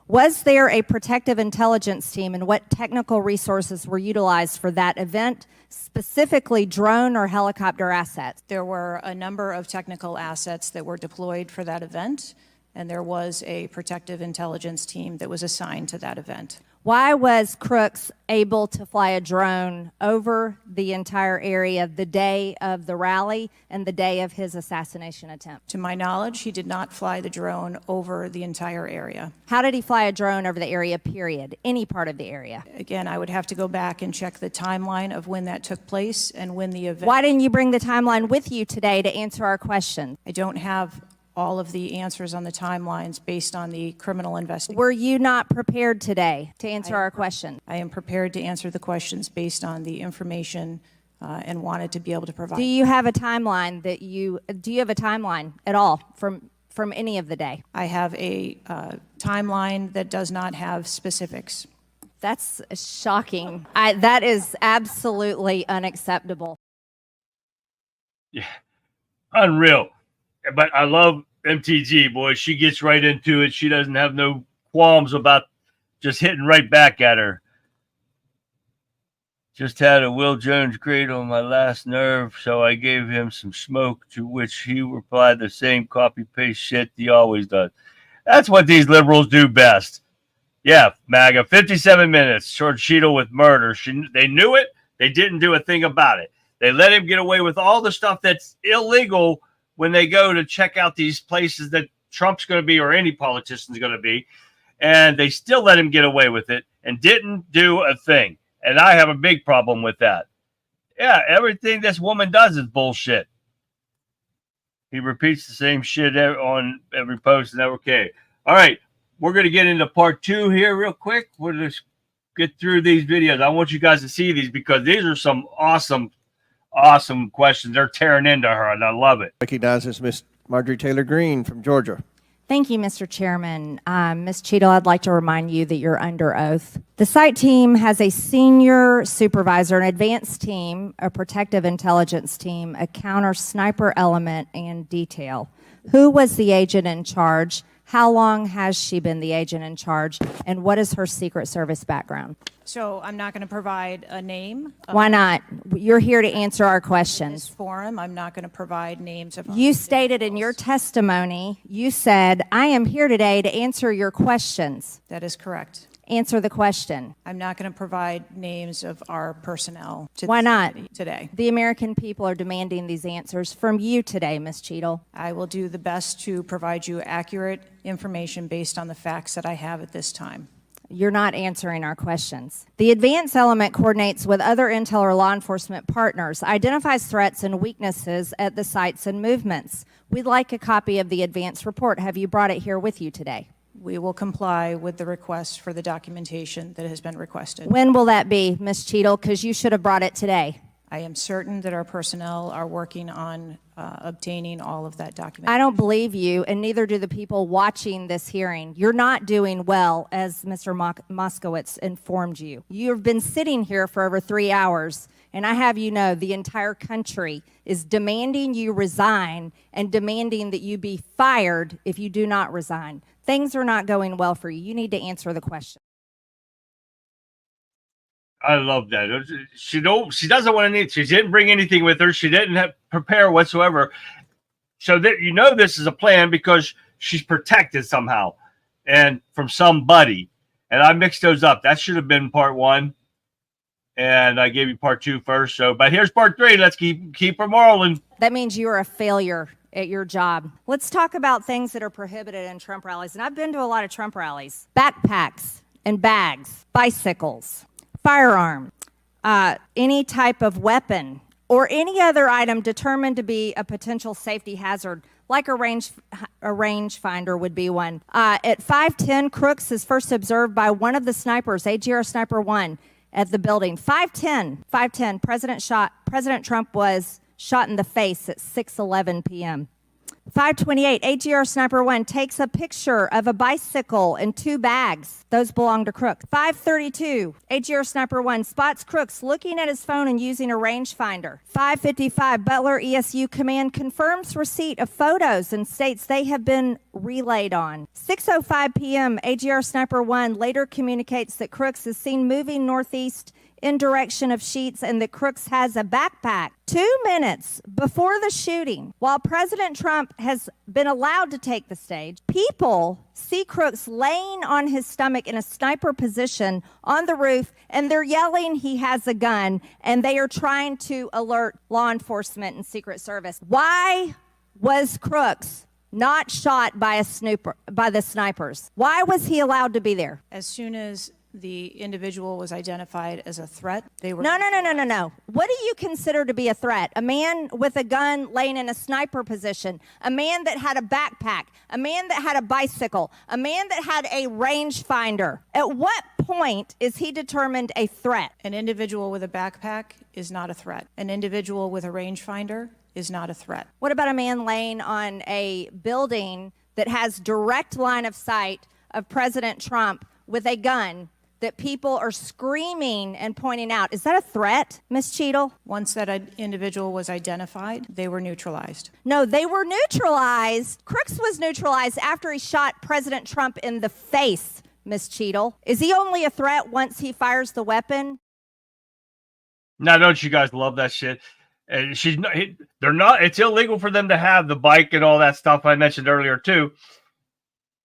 Was there a protective intelligence team, and what technical resources were utilized for that event, specifically drone or helicopter assets? There were a number of technical assets that were deployed for that event, and there was a protective intelligence team that was assigned to that event. Why was Crooks able to fly a drone over the entire area the day of the rally and the day of his assassination attempt? To my knowledge, he did not fly the drone over the entire area. How did he fly a drone over the area, period? Any part of the area? Again, I would have to go back and check the timeline of when that took place and when the event... Why didn't you bring the timeline with you today to answer our question? I don't have all of the answers on the timelines based on the criminal investigation. Were you not prepared today to answer our question? I am prepared to answer the questions based on the information and wanted to be able to provide. Do you have a timeline do you have a timeline at all from any of the day? I have a timeline that does not have specifics. That's shocking. That is absolutely unacceptable. Yeah, unreal. But I love MTG, boy. She gets right into it. She doesn't have no qualms about just hitting right back at her. Just had a Will Jones grade on my last nerve, so I gave him some smoke, to which he replied the same copy-paste shit he always does. That's what these liberals do best. Yeah, MAGA, 57 minutes, short Cheeto with murder. They knew it. They didn't do a thing about it. They let him get away with all the stuff that's illegal when they go to check out these places that Trump's going to be or any politician's going to be. and they still let him get away with it and didn't do a thing. And I have a big problem with that. Yeah, everything this woman does is bullshit. He repeats the same shit on every post, and okay. All right, we're going to get into part 2 here real quick. We'll just get through these videos. I want you guys to see these because these are some awesome questions. They're tearing into her, and I love it. Recognizes Miss Marjorie Taylor Greene from Georgia. Thank you, Mr. Chairman. Ms. Cheadle, I'd like to remind you that you're under oath. The site team has a senior supervisor, an advanced team, a protective intelligence team, a counter sniper element, and detail. Who was the agent in charge? How long has she been the agent in charge? And what is her Secret Service background? So I'm not going to provide a name. Why not? You're here to answer our In this questions. forum, I'm not going to provide names of. You stated in your testimony, you said, I am here today to answer your questions. That is correct. Answer the question. I'm not going to provide names of our personnel. Why not? Today. The American people are demanding these answers from you today, Ms. Cheadle. I will do the best to provide you accurate information based on the facts that I have at this time. You're not answering our questions. The advance element coordinates with other intel or law enforcement partners, identifies threats and weaknesses at the sites and movements. We'd like a copy of the advance report. Have you brought it here with you today? We will comply with the request for the documentation that has been requested. When will that be, Ms. Cheadle? Because you should have brought it today. I am certain that our personnel are working on obtaining all of that documentation. I don't believe you, and neither do the people watching this hearing. You're not doing well, as Mr. Moskowitz informed you. You've been sitting here for over 3 hours, and I have you know the entire country is demanding you resign and demanding that you be fired if you do not resign. Things are not going well for you. You need to answer the question. I love that. She doesn't want to. She didn't bring anything with her. She didn't prepare whatsoever. So that you know this is a plan because she's protected somehow, and from somebody. And I mixed those up. That should have been part 1, and I gave you part 2 first. So, but here's part 3. Let's keep her rolling. That means you are a failure at your job. Let's talk about things that are prohibited in Trump rallies. And I've been to a lot of Trump rallies. Backpacks and bags, bicycles, firearm, any type of weapon, or any other item determined to be a potential safety hazard, like a range finder would be one. At 5:10, Crooks is first observed by one of the snipers, AGR Sniper 1, at the building. 5:10, President Trump was shot in the face at 6:11 p.m. 5:28, AGR Sniper 1 takes a picture of a bicycle and 2 bags. Those belong to Crooks. 5:32, AGR Sniper 1 spots Crooks looking at his phone and using a rangefinder. 5:55, Butler ESU Command confirms receipt of photos and states they have been relayed on. 6:05 p.m., AGR Sniper 1 later communicates that Crooks is seen moving northeast in direction of Sheets and that Crooks has a backpack. 2 minutes before the shooting, while President Trump has been allowed to take the stage, people see Crooks laying on his stomach in a sniper position on the roof, and they're yelling he has a gun, and they are trying to alert law enforcement and Secret Service. Why was Crooks not shot by the snipers? Why was he allowed to be there? As soon as the individual was identified as a threat, they were... No. What do you consider to be a threat? A man with a gun laying in a sniper position, a man that had a backpack, a man that had a bicycle, a man that had a rangefinder. At what point is he determined a threat? An individual with a backpack is not a threat. An individual with a rangefinder is not a threat. What about a man laying on a building that has direct line of sight of President Trump with a gun that people are screaming and pointing out? Is that a threat, Ms. Cheadle? Once that individual was identified, they were neutralized. No, they were neutralized. Crooks was neutralized after he shot President Trump in the face, Ms. Cheadle. Is he only a threat once he fires the weapon? Now, don't you guys love that shit? And they're not, it's illegal for them to have the bike and all that stuff I mentioned earlier too,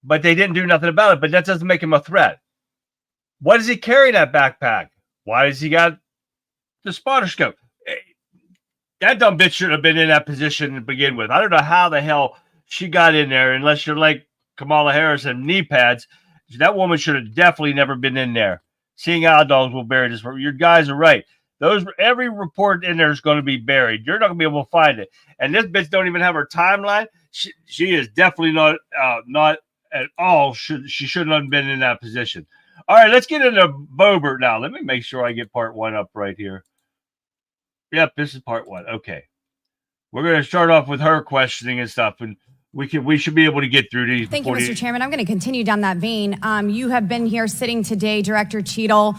but they didn't do nothing about it. But that doesn't make him a threat. Why does he carry that backpack? Why has he got the spotter scope? That dumb bitch should have been in that position to begin with. I don't know how the hell she got in there unless you're like Kamala Harris and knee pads That woman should have definitely never been in there. Seeing Owl Dogs will bury this. Your guys are right. Every report in there is going to be buried. You're not going to be able to find it. And this bitch don't even have her timeline. She is definitely not at all. She shouldn't have been in that position. All right, let's get into Boebert now. Let me make sure I get part 1 up right here. Yep, this is part 1. Okay. We're going to start off with her questioning and stuff, and we should be able to get through these. Thank you, Mr. Chairman. I'm going to continue down that vein. You have been here sitting today, Director Cheadle,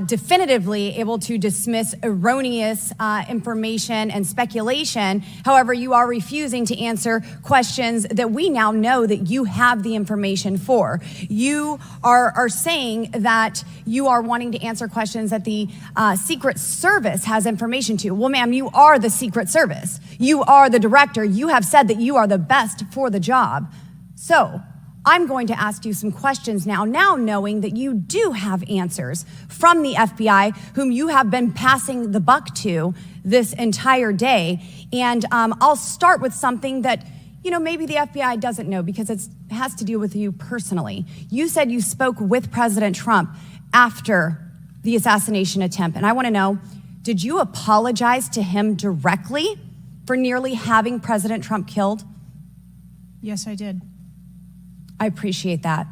definitively able to dismiss erroneous information and speculation. However, you are refusing to answer questions that we now know that you have the information for. You are saying that you are wanting to answer questions that the Secret Service has information to. Well, ma'am, you are the Secret Service. You are the director. You have said that you are the best for the job. So I'm going to ask you some questions now knowing that you do have answers from the FBI, whom you have been passing the buck to this entire day. And I'll start with something that, maybe the FBI doesn't know because it has to do with you personally. You said you spoke with President Trump after the assassination attempt. And I want to know, did you apologize to him directly for nearly having President Trump killed? Yes, I did. I appreciate that.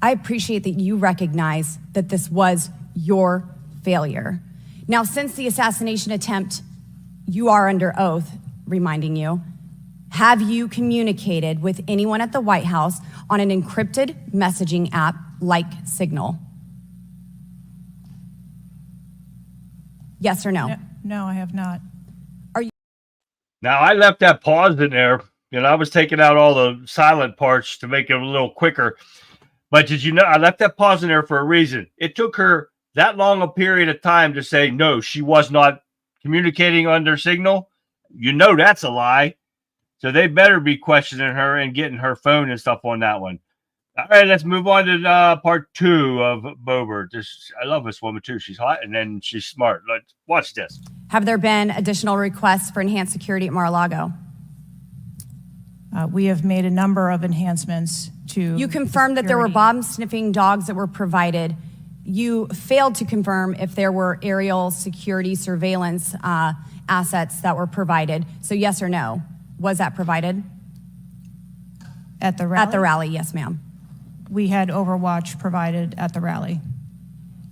I appreciate that you recognize that this was your failure. Now, since the assassination attempt, you are under oath, reminding you, have you communicated with anyone at the White House on an encrypted messaging app like Signal? Yes or no? No, I have not. Now, I left that pause in there, and I was taking out all the silent parts to make it a little quicker. But did you know, I left that pause in there for a reason. It took her that long a period of time to say, no, she was not communicating under Signal. That's a lie. So they better be questioning her and getting her phone and stuff on that one. All right, let's move on to part 2 of Boebert. I love this woman, too. She's hot, and then she's smart. Let's watch this. Have there been additional requests for enhanced security at Mar-a-Lago? We have made a number of enhancements to. You confirmed that there were bomb-sniffing dogs that were provided. You failed to confirm if there were aerial security surveillance assets that were provided. So yes or no? Was that provided? At the rally? At the rally, yes, ma'am. We had Overwatch provided at the rally.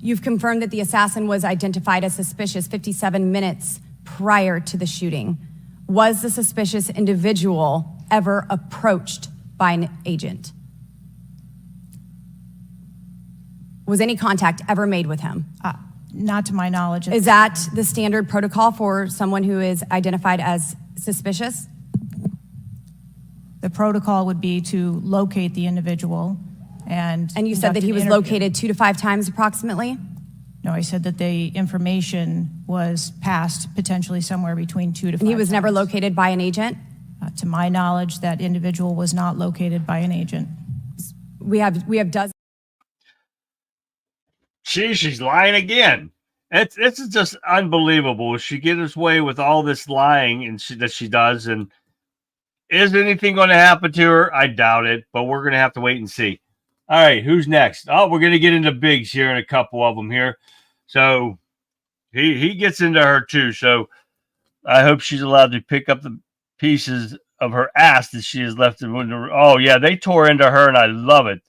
You've confirmed that the assassin was identified as suspicious 57 minutes prior to the shooting. Was the suspicious individual ever approached by an agent? Was any contact ever made with him? Not to my knowledge. Is that the standard protocol for someone who is identified as suspicious? The protocol would be to locate the individual and you said that he was located 2 to 5 times approximately? No, I said that the information was passed potentially somewhere between 2 to 5 And he was times. never located by an agent? To my knowledge, that individual was not located by an agent. We have dozens. She's lying again. This is just unbelievable. She gets away with all this lying that she does. And is anything going to happen to her? I doubt it, but we're going to have to wait and see. All right, who's next? Oh, we're going to get into Biggs here and a couple of them here. So he gets into her too. So I hope she's allowed to pick up the pieces of her ass that she has left. Oh, yeah, they tore into her, and I love it.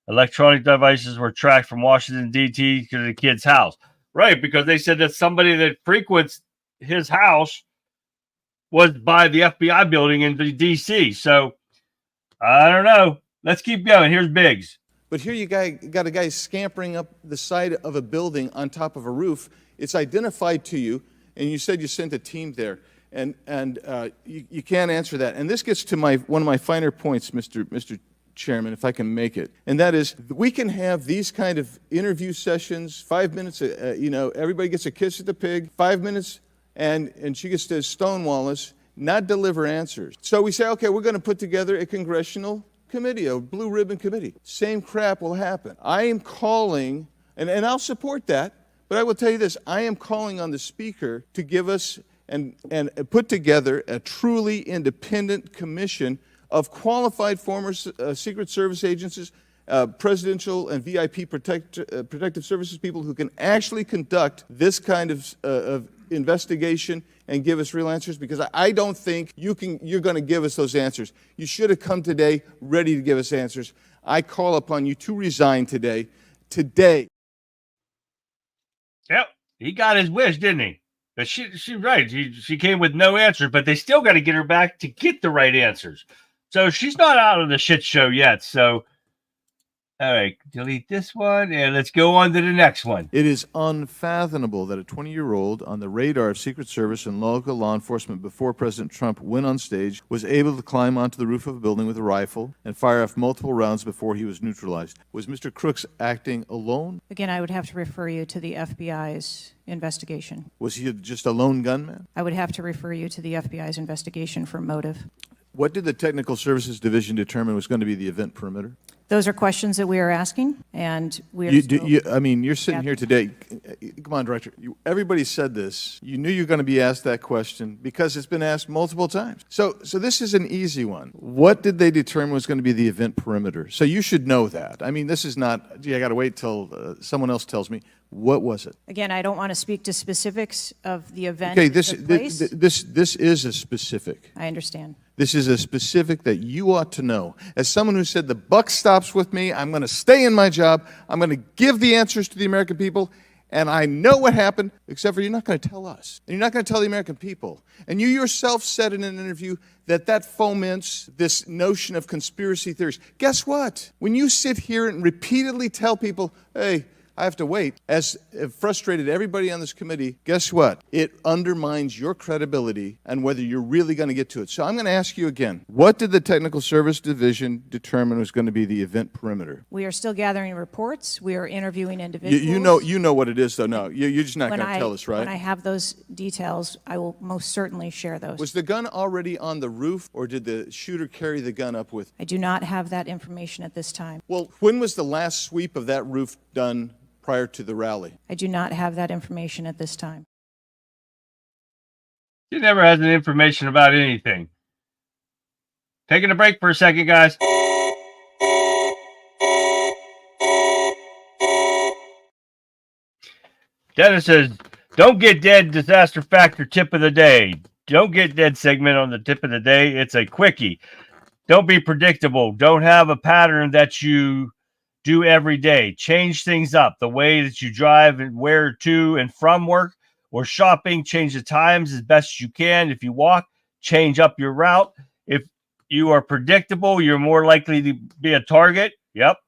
Electronic devices were tracked from Washington, D.C. to the kid's house. Right, because they said that somebody that frequents his house was by the FBI building in D.C. So I don't know. Let's keep going. Here's Biggs. But here you got a guy scampering up the side of a building on top of a roof. It's identified to you, and you said you sent a team there. And you can't answer that. And this gets to one of my finer points, Mr. Chairman, if I can make it. And that is, we can have these kind of interview sessions, 5 minutes, everybody gets a kiss at the pig, 5 minutes, and she gets to stonewall us, not deliver answers. So we say, okay, we're going to put together a congressional committee, a blue ribbon committee. Same crap will happen. I am calling, and I'll support that, but I will tell you this, I am calling on the Speaker to give us and put together a truly independent commission of qualified former Secret Service agents presidential and VIP protective services people who can actually conduct this kind of investigation and give us real answers? Because I don't think you're going to give us those answers. You should have come today ready to give us answers. I call upon you to resign today. Today. Yep, he got his wish, didn't he? But she's right. She came with no answer, but they still got to get her back to get the right answers. So she's not out of the shit show yet. So, all right, delete this one, and let's go on to the next one. It is unfathomable that a 20-year-old on the radar of Secret Service and local law enforcement before President Trump went on stage was able to climb onto the roof of a building with a rifle and fire off multiple rounds before he was neutralized. Was Mr. Crooks acting alone? Again, I would have to refer you to the FBI's investigation. Was he just a lone gunman? I would have to refer you to the FBI's investigation for motive. What did the Technical Services Division determine was going to be the event perimeter? Those are questions that we are asking, and we are you're sitting here today. Come on, Director. Everybody said this. You knew you were going to be asked that question because it's been asked multiple times. So this is an easy one. What did they determine was going to be the event perimeter? So you should know that. I mean, this is not, I got to wait till someone else tells me. What was it? Again, I don't want to speak to specifics of the event. Okay, that took place. this is a specific. I understand. This is a specific that you ought to know. As someone who said the buck stops with me, I'm going to stay in my job, I'm going to give the answers to the American people, and I know what happened, except for you're not going to tell us. And you're not going to tell the American people. And you yourself said in an interview that foments this notion of conspiracy theories. Guess what? When you sit here and repeatedly tell people, hey, I have to wait, as it frustrated everybody on this committee, guess what? It undermines your credibility and whether you're really going to get to it. So I'm going to ask you again, what did the Technical Service Division determine was going to be the event perimeter? We are still gathering reports. We are interviewing individuals. You know what it is, though. No, you're just not going to tell us, right? When I have those details, I will most certainly share those. Was the gun already on the roof, or did the shooter carry the gun up with? I do not have that information at this time. Well, when was the last sweep of that roof done prior to the rally? I do not have that information at this time. She never has any information about anything. Taking a break for a second, guys. Dennis says, don't get dead, disaster factor tip of the day. Don't get dead segment on the tip of the day. It's a quickie. Don't be predictable. Don't have a pattern that you do every day. Change things up. The way that you drive and where to and from work or shopping, change the times as best you can. If you walk, change up your route. If you are predictable, you're more likely to be a target. Yep.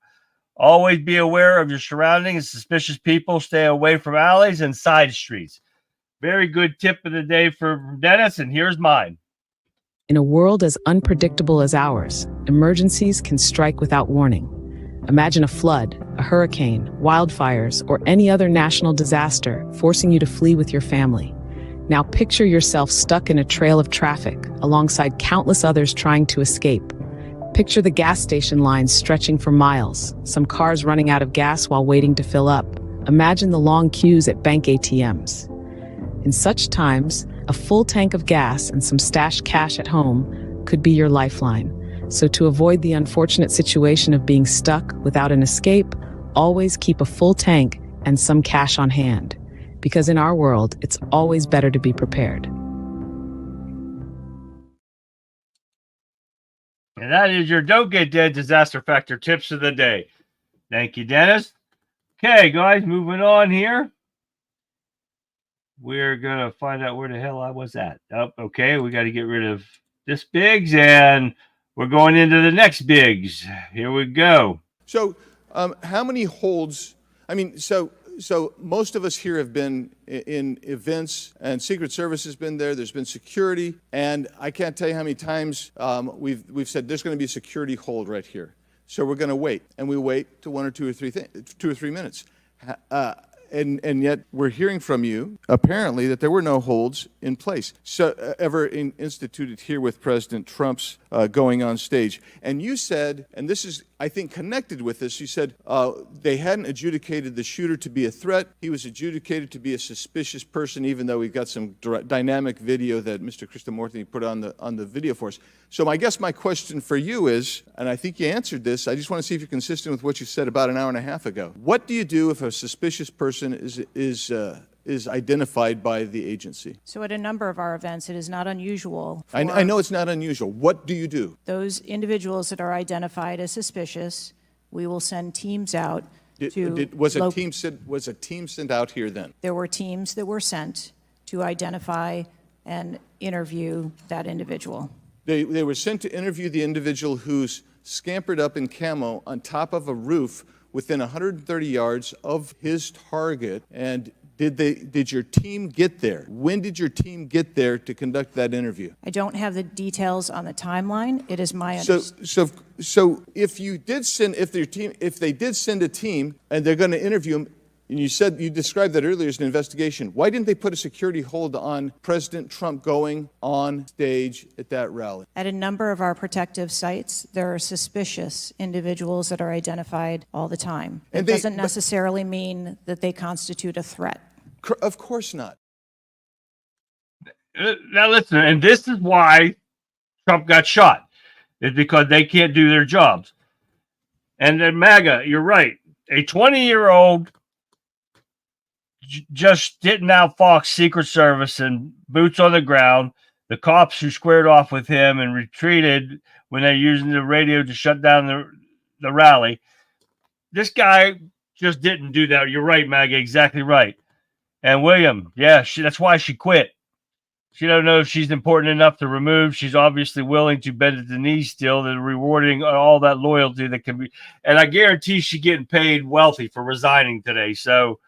Always be aware of your surroundings. Suspicious people, stay away from alleys and side streets. Very good tip of the day for Dennis, and here's mine. In a world as unpredictable as ours, emergencies can strike without warning. Imagine a flood, a hurricane, wildfires, or any other national disaster forcing you to flee with your family. Now picture yourself stuck in a trail of traffic alongside countless others trying to escape. Picture the gas station lines stretching for miles, some cars running out of gas while waiting to fill up. Imagine the long queues at bank ATMs. In such times, a full tank of gas and some stashed cash at home could be your lifeline. So to avoid the unfortunate situation of being stuck without an escape, always keep a full tank and some cash on hand. Because in our world, it's always better to be prepared. And that is your Don't Get Dead Disaster Factor tips of the day. Thank you, Dennis. Okay, guys, moving on here. We're going to find out where the hell I was at. Oh, okay, we got to get rid of this Biggs, and we're going into the next Biggs. Here we go. So how many holds? I mean, so most of us here have been in events, and Secret Service has been there. There's been security, and I can't tell you how many times we've said there's going to be a security hold right here. So we're going to wait, and we wait to 1 or 2 or 3 minutes. And yet we're hearing from you, apparently, that there were no holds in place, ever instituted here with President Trump's going on stage. And you said, and this is I think, connected with this. You said they hadn't adjudicated the shooter to be a threat. He was adjudicated to be a suspicious person, even though we've got some dynamic video that Mr. Krishnamurthy put on the video for us. So I guess my question for you is, and I think you answered this, I just want to see if you're consistent with what you said about an hour and a half ago. What do you do if a suspicious person is identified by the agency? So at a number of our events, it is not unusual. I know it's not unusual. What do you do? Those individuals that are identified as suspicious, we will send teams out Was a team sent out here then? There were teams that were sent to identify and interview that individual. They were sent to interview the individual who's scampered up in camo on top of a roof within 130 yards of his target. And did your team get there? When did your team get there to conduct that interview? I don't have the details on the timeline. It is my understanding. So if they did send a team and they're going to interview him, and you described that earlier as an investigation, why didn't they put a security hold on President Trump going on stage at that rally? At a number of our protective sites, there are suspicious individuals that are identified all the time. It doesn't necessarily mean that they constitute a threat. Of course not. Now listen, and this is why Trump got shot. It's because they can't do their jobs. And then MAGA, you're right. A 20-year-old just didn't outfox Secret Service and boots on the ground. The cops who squared off with him and retreated when they're using the radio to shut down the rally. This guy just didn't do that. You're right, MAGA, exactly right. And William, yeah, that's why she quit. She don't know if she's important enough to remove. She's obviously willing to bend at the knee still. They're rewarding all that loyalty that can be. And I guarantee she's getting paid wealthy for resigning today. So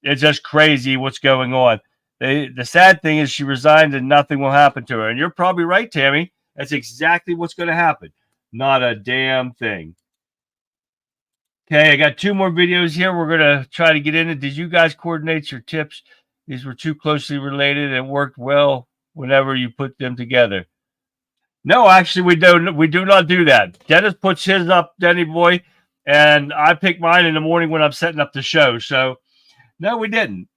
it's just crazy what's going on. The sad thing is she resigned and nothing will happen to her. And you're probably right, Tammy. That's exactly what's going to happen. Not a damn thing. Okay, I got 2 more videos here. We're going to try to get in it. Did you guys coordinate your tips? These were too closely related and worked well whenever you put them together. No, actually, we do not do that. Dennis puts his up, Denny boy, and I pick mine in the morning when I'm setting up the show. So, no, we didn't.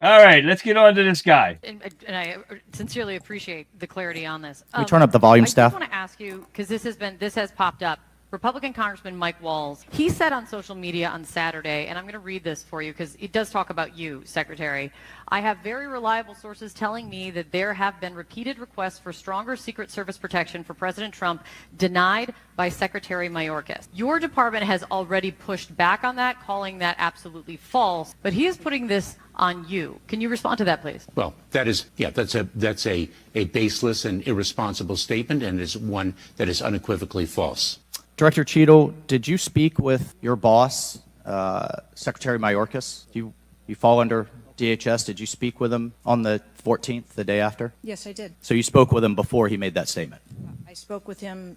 All right, let's get on to this guy. And I sincerely appreciate the clarity on this. Can we turn up the volume, Steph? I just want to ask you, because this has popped up. Republican Congressman Mike Walls, he said on social media on Saturday, and I'm going to read this for you because it does talk about you, Secretary. I have very reliable sources telling me that there have been repeated requests for stronger Secret Service protection for President Trump denied by Secretary Mayorkas. Your department has already pushed back on that, calling that absolutely false, but he is putting this on you. Can you respond to that, please? Well, that's a baseless and irresponsible statement, and is one that is unequivocally false. Director Cheadle, did you speak with your boss, Secretary Mayorkas? You fall under DHS. Did you speak with him on the 14th, the day after? Yes, I did. So you spoke with him before he made that statement? I spoke with him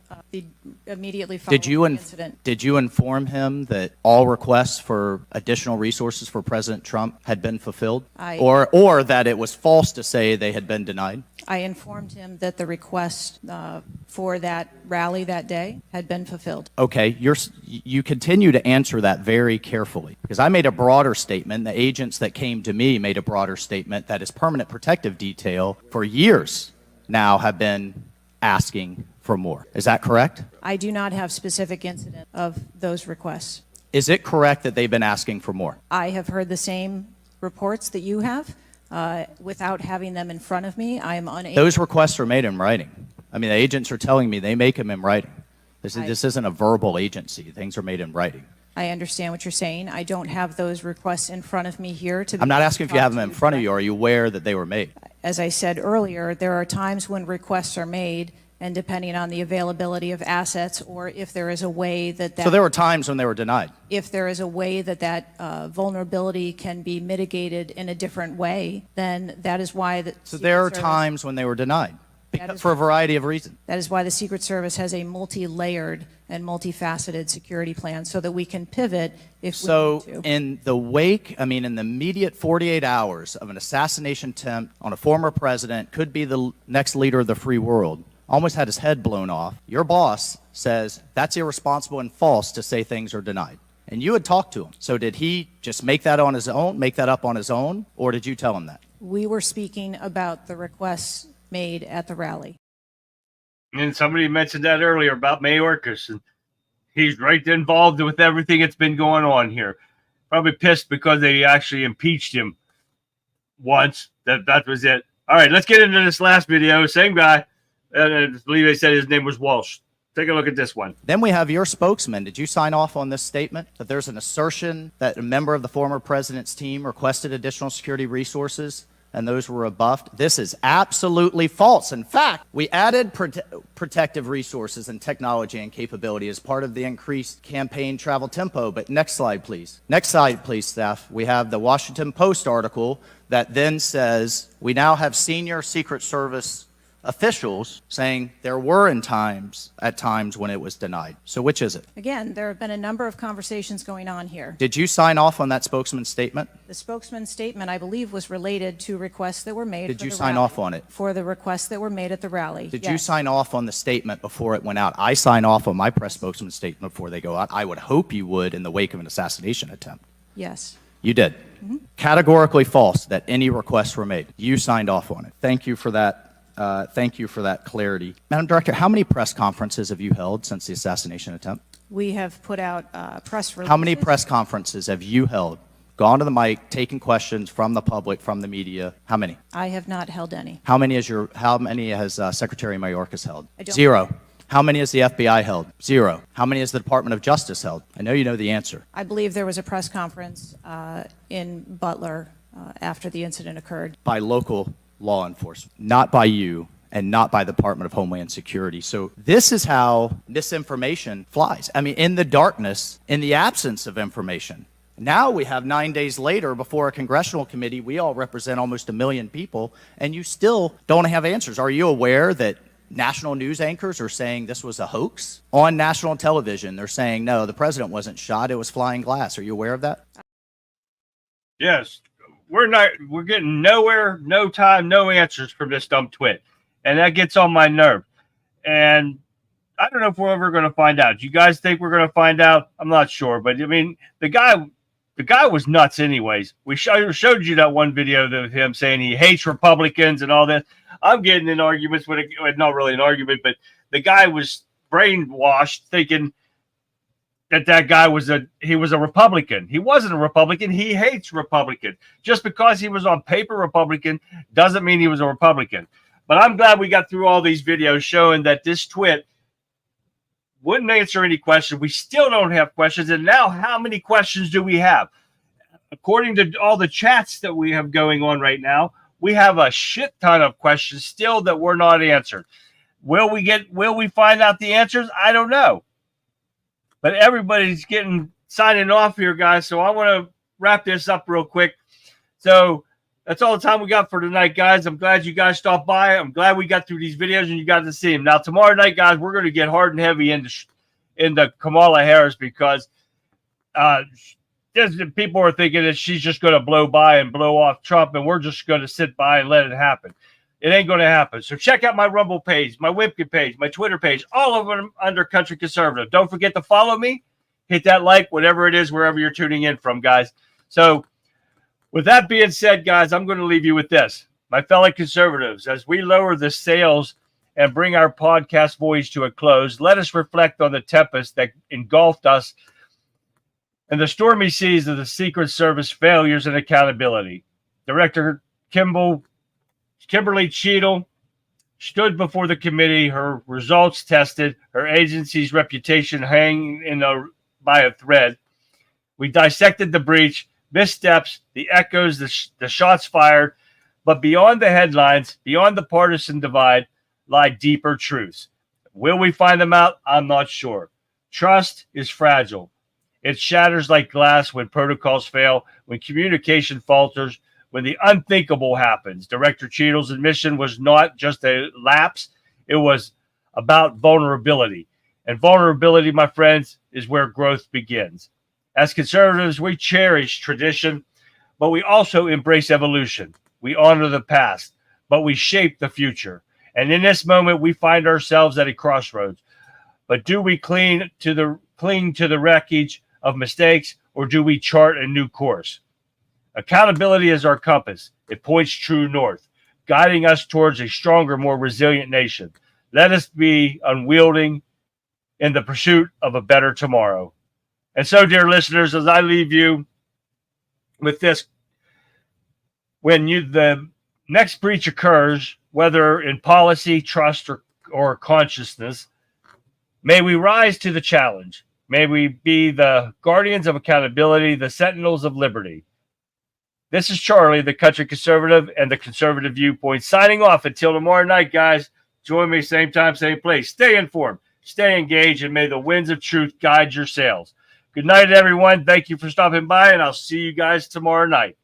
immediately following the incident. Did you inform him that all requests for additional resources for President Trump had been fulfilled? Or that it was false to say they had been denied? I informed him that the request for that rally that day had been fulfilled. Okay, you continue to answer that very carefully, because I made a broader statement. The agents that came to me made a broader statement that his permanent protective detail for years now have been asking for more. Is that correct? I do not have specific incident of those requests. Is it correct that they've been asking for more? I have heard the same reports that you have. Without having them in front of me, I am unable. Those requests are made in writing. I mean, the agents are telling me they make them in writing. This isn't a verbal agency. Things are made in writing. I understand what you're saying. I don't have those requests in front of me here. I'm not asking if you have them in front of you. Are you aware that they were made? As I said earlier, there are times when requests are made, and depending on the availability of assets, or if there is a way that So there were times when they were denied? If there is a way that vulnerability can be mitigated in a different way, then that is why So there are times when they were denied, for a variety of reasons. That is why the Secret Service has a multi-layered and multifaceted security plan, so that we can pivot if we need to. In the wake, in the immediate 48 hours of an assassination attempt on a former president, could be the next leader of the free world, almost had his head blown off. Your boss says that's irresponsible and false to say things are denied. And you had talked to him. So did he just make that on his own, make that up on his own, or did you tell him that? We were speaking about the requests made at the rally. And somebody mentioned that earlier about Mayorkas, and he's right involved with everything that's been going on here. Probably pissed because they actually impeached him once. That was it. All right, let's get into this last video. Same guy. I believe they said his name was Walsh. Take a look at this one. Then we have your spokesman. Did you sign off on this statement that there's an assertion that a member of the former president's team requested additional security resources and those were rebuffed? This is absolutely false. In fact, we added protective resources and technology and capability as part of the increased campaign travel tempo. But next slide, please. Next slide, please, staff. We have the Washington Post article that then says we now have senior Secret Service officials saying there were at times when it was denied. So which is it? Again, there have been a number of conversations going on here. Did you sign off on that spokesman's statement? The spokesman's statement, I believe, was related to requests that were made. Did you sign off on it? For the requests that were made at the rally. Did you sign off on the statement before it went out? I sign off on my press spokesman's statement before they go out. I would hope you would in the wake of an assassination attempt. Yes. You did. Categorically false that any requests were made. You signed off on it. Thank you for that. Thank you for that clarity. Madam Director, how many press conferences have you held since the assassination attempt? We have put out press releases. How many press conferences have you held? Gone to the mic, taken questions from the public, from the media? How many? I have not held any. How many has Secretary Mayorkas held? I don't. 0. How many has the FBI held? 0. How many has the Department of Justice held? I know you know the answer. I believe there was a press conference in Butler after the incident occurred. By local law enforcement, not by you and not by the Department of Homeland Security. So this is how misinformation flies. I mean, in the darkness, in the absence of information. Now we have 9 days later before a congressional committee, we all represent almost 1 million people, and you still don't have answers. Are you aware that national news anchors are saying this was a hoax? On national television, they're saying, no, the president wasn't shot, it was flying glass. Are you aware of that? Yes. We're getting nowhere, no time, no answers from this dumb twit. And that gets on my nerve. And I don't know if we're ever going to find out. Do you guys think we're going to find out? I'm not sure. But I mean, the guy was nuts anyways. We showed you that one video of him saying he hates Republicans and all that. I'm getting in arguments with not really an argument, but the guy was brainwashed thinking that guy was a Republican. He wasn't a Republican. He hates Republicans. Just because he was on paper Republican doesn't mean he was a Republican. But I'm glad we got through all these videos showing that this twit wouldn't answer any questions. We still don't have questions. And now how many questions do we have? According to all the chats that we have going on right now, we have a shit ton of questions still that were not answered. Will we find out the answers? I don't know. But everybody's signing off here, guys. So I want to wrap this up real quick. So that's all the time we got for tonight, guys. I'm glad you guys stopped by. I'm glad we got through these videos and you got to see them. Now, tomorrow night, guys, we're going to get hard and heavy into Kamala Harris because people are thinking that she's just going to blow by and blow off Trump, and we're just going to sit by and let it happen. It ain't going to happen. So check out my Rumble page, my WIEWPOINT page, my Twitter page, all of them under Country Conservative. Don't forget to follow me. Hit that like, whatever it is, wherever you're tuning in from, guys. So with that being said, guys, I'm going to leave you with this. My fellow conservatives, as we lower the sails and bring our podcast voyage to a close, let us reflect on the tempest that engulfed us and the stormy seas of the Secret Service failures and accountability. Director Kimberly Cheadle stood before the committee, her results tested, her agency's reputation hanging by a thread. We dissected the breach, missteps, the echoes, the shots fired, but beyond the headlines, beyond the partisan divide, lie deeper truths. Will we find them out? I'm not sure. Trust is fragile. It shatters like glass when protocols fail, when communication falters, when the unthinkable happens. Director Cheadle's admission was not just a lapse. It was about vulnerability. And vulnerability, my friends, is where growth begins. As conservatives, we cherish tradition, but we also embrace evolution. We honor the past, but we shape the future. And in this moment, we find ourselves at a crossroads. But do we cling to the wreckage of mistakes, or do we chart a new course? Accountability is our compass. It points true north, guiding us towards a stronger, more resilient nation. Let us be unwielding in the pursuit of a better tomorrow. And so, dear listeners, as I leave you with this, when the next breach occurs, whether in policy, trust, or consciousness, may we rise to the challenge. May we be the guardians of accountability, the sentinels of liberty. This is Charlie, the country conservative, and the conservative viewpoint, signing off until tomorrow night, guys. Join me same time, same place. Stay informed, stay engaged, and may the winds of truth guide your sails. Good night, everyone. Thank you for stopping by, and I'll see you guys tomorrow night.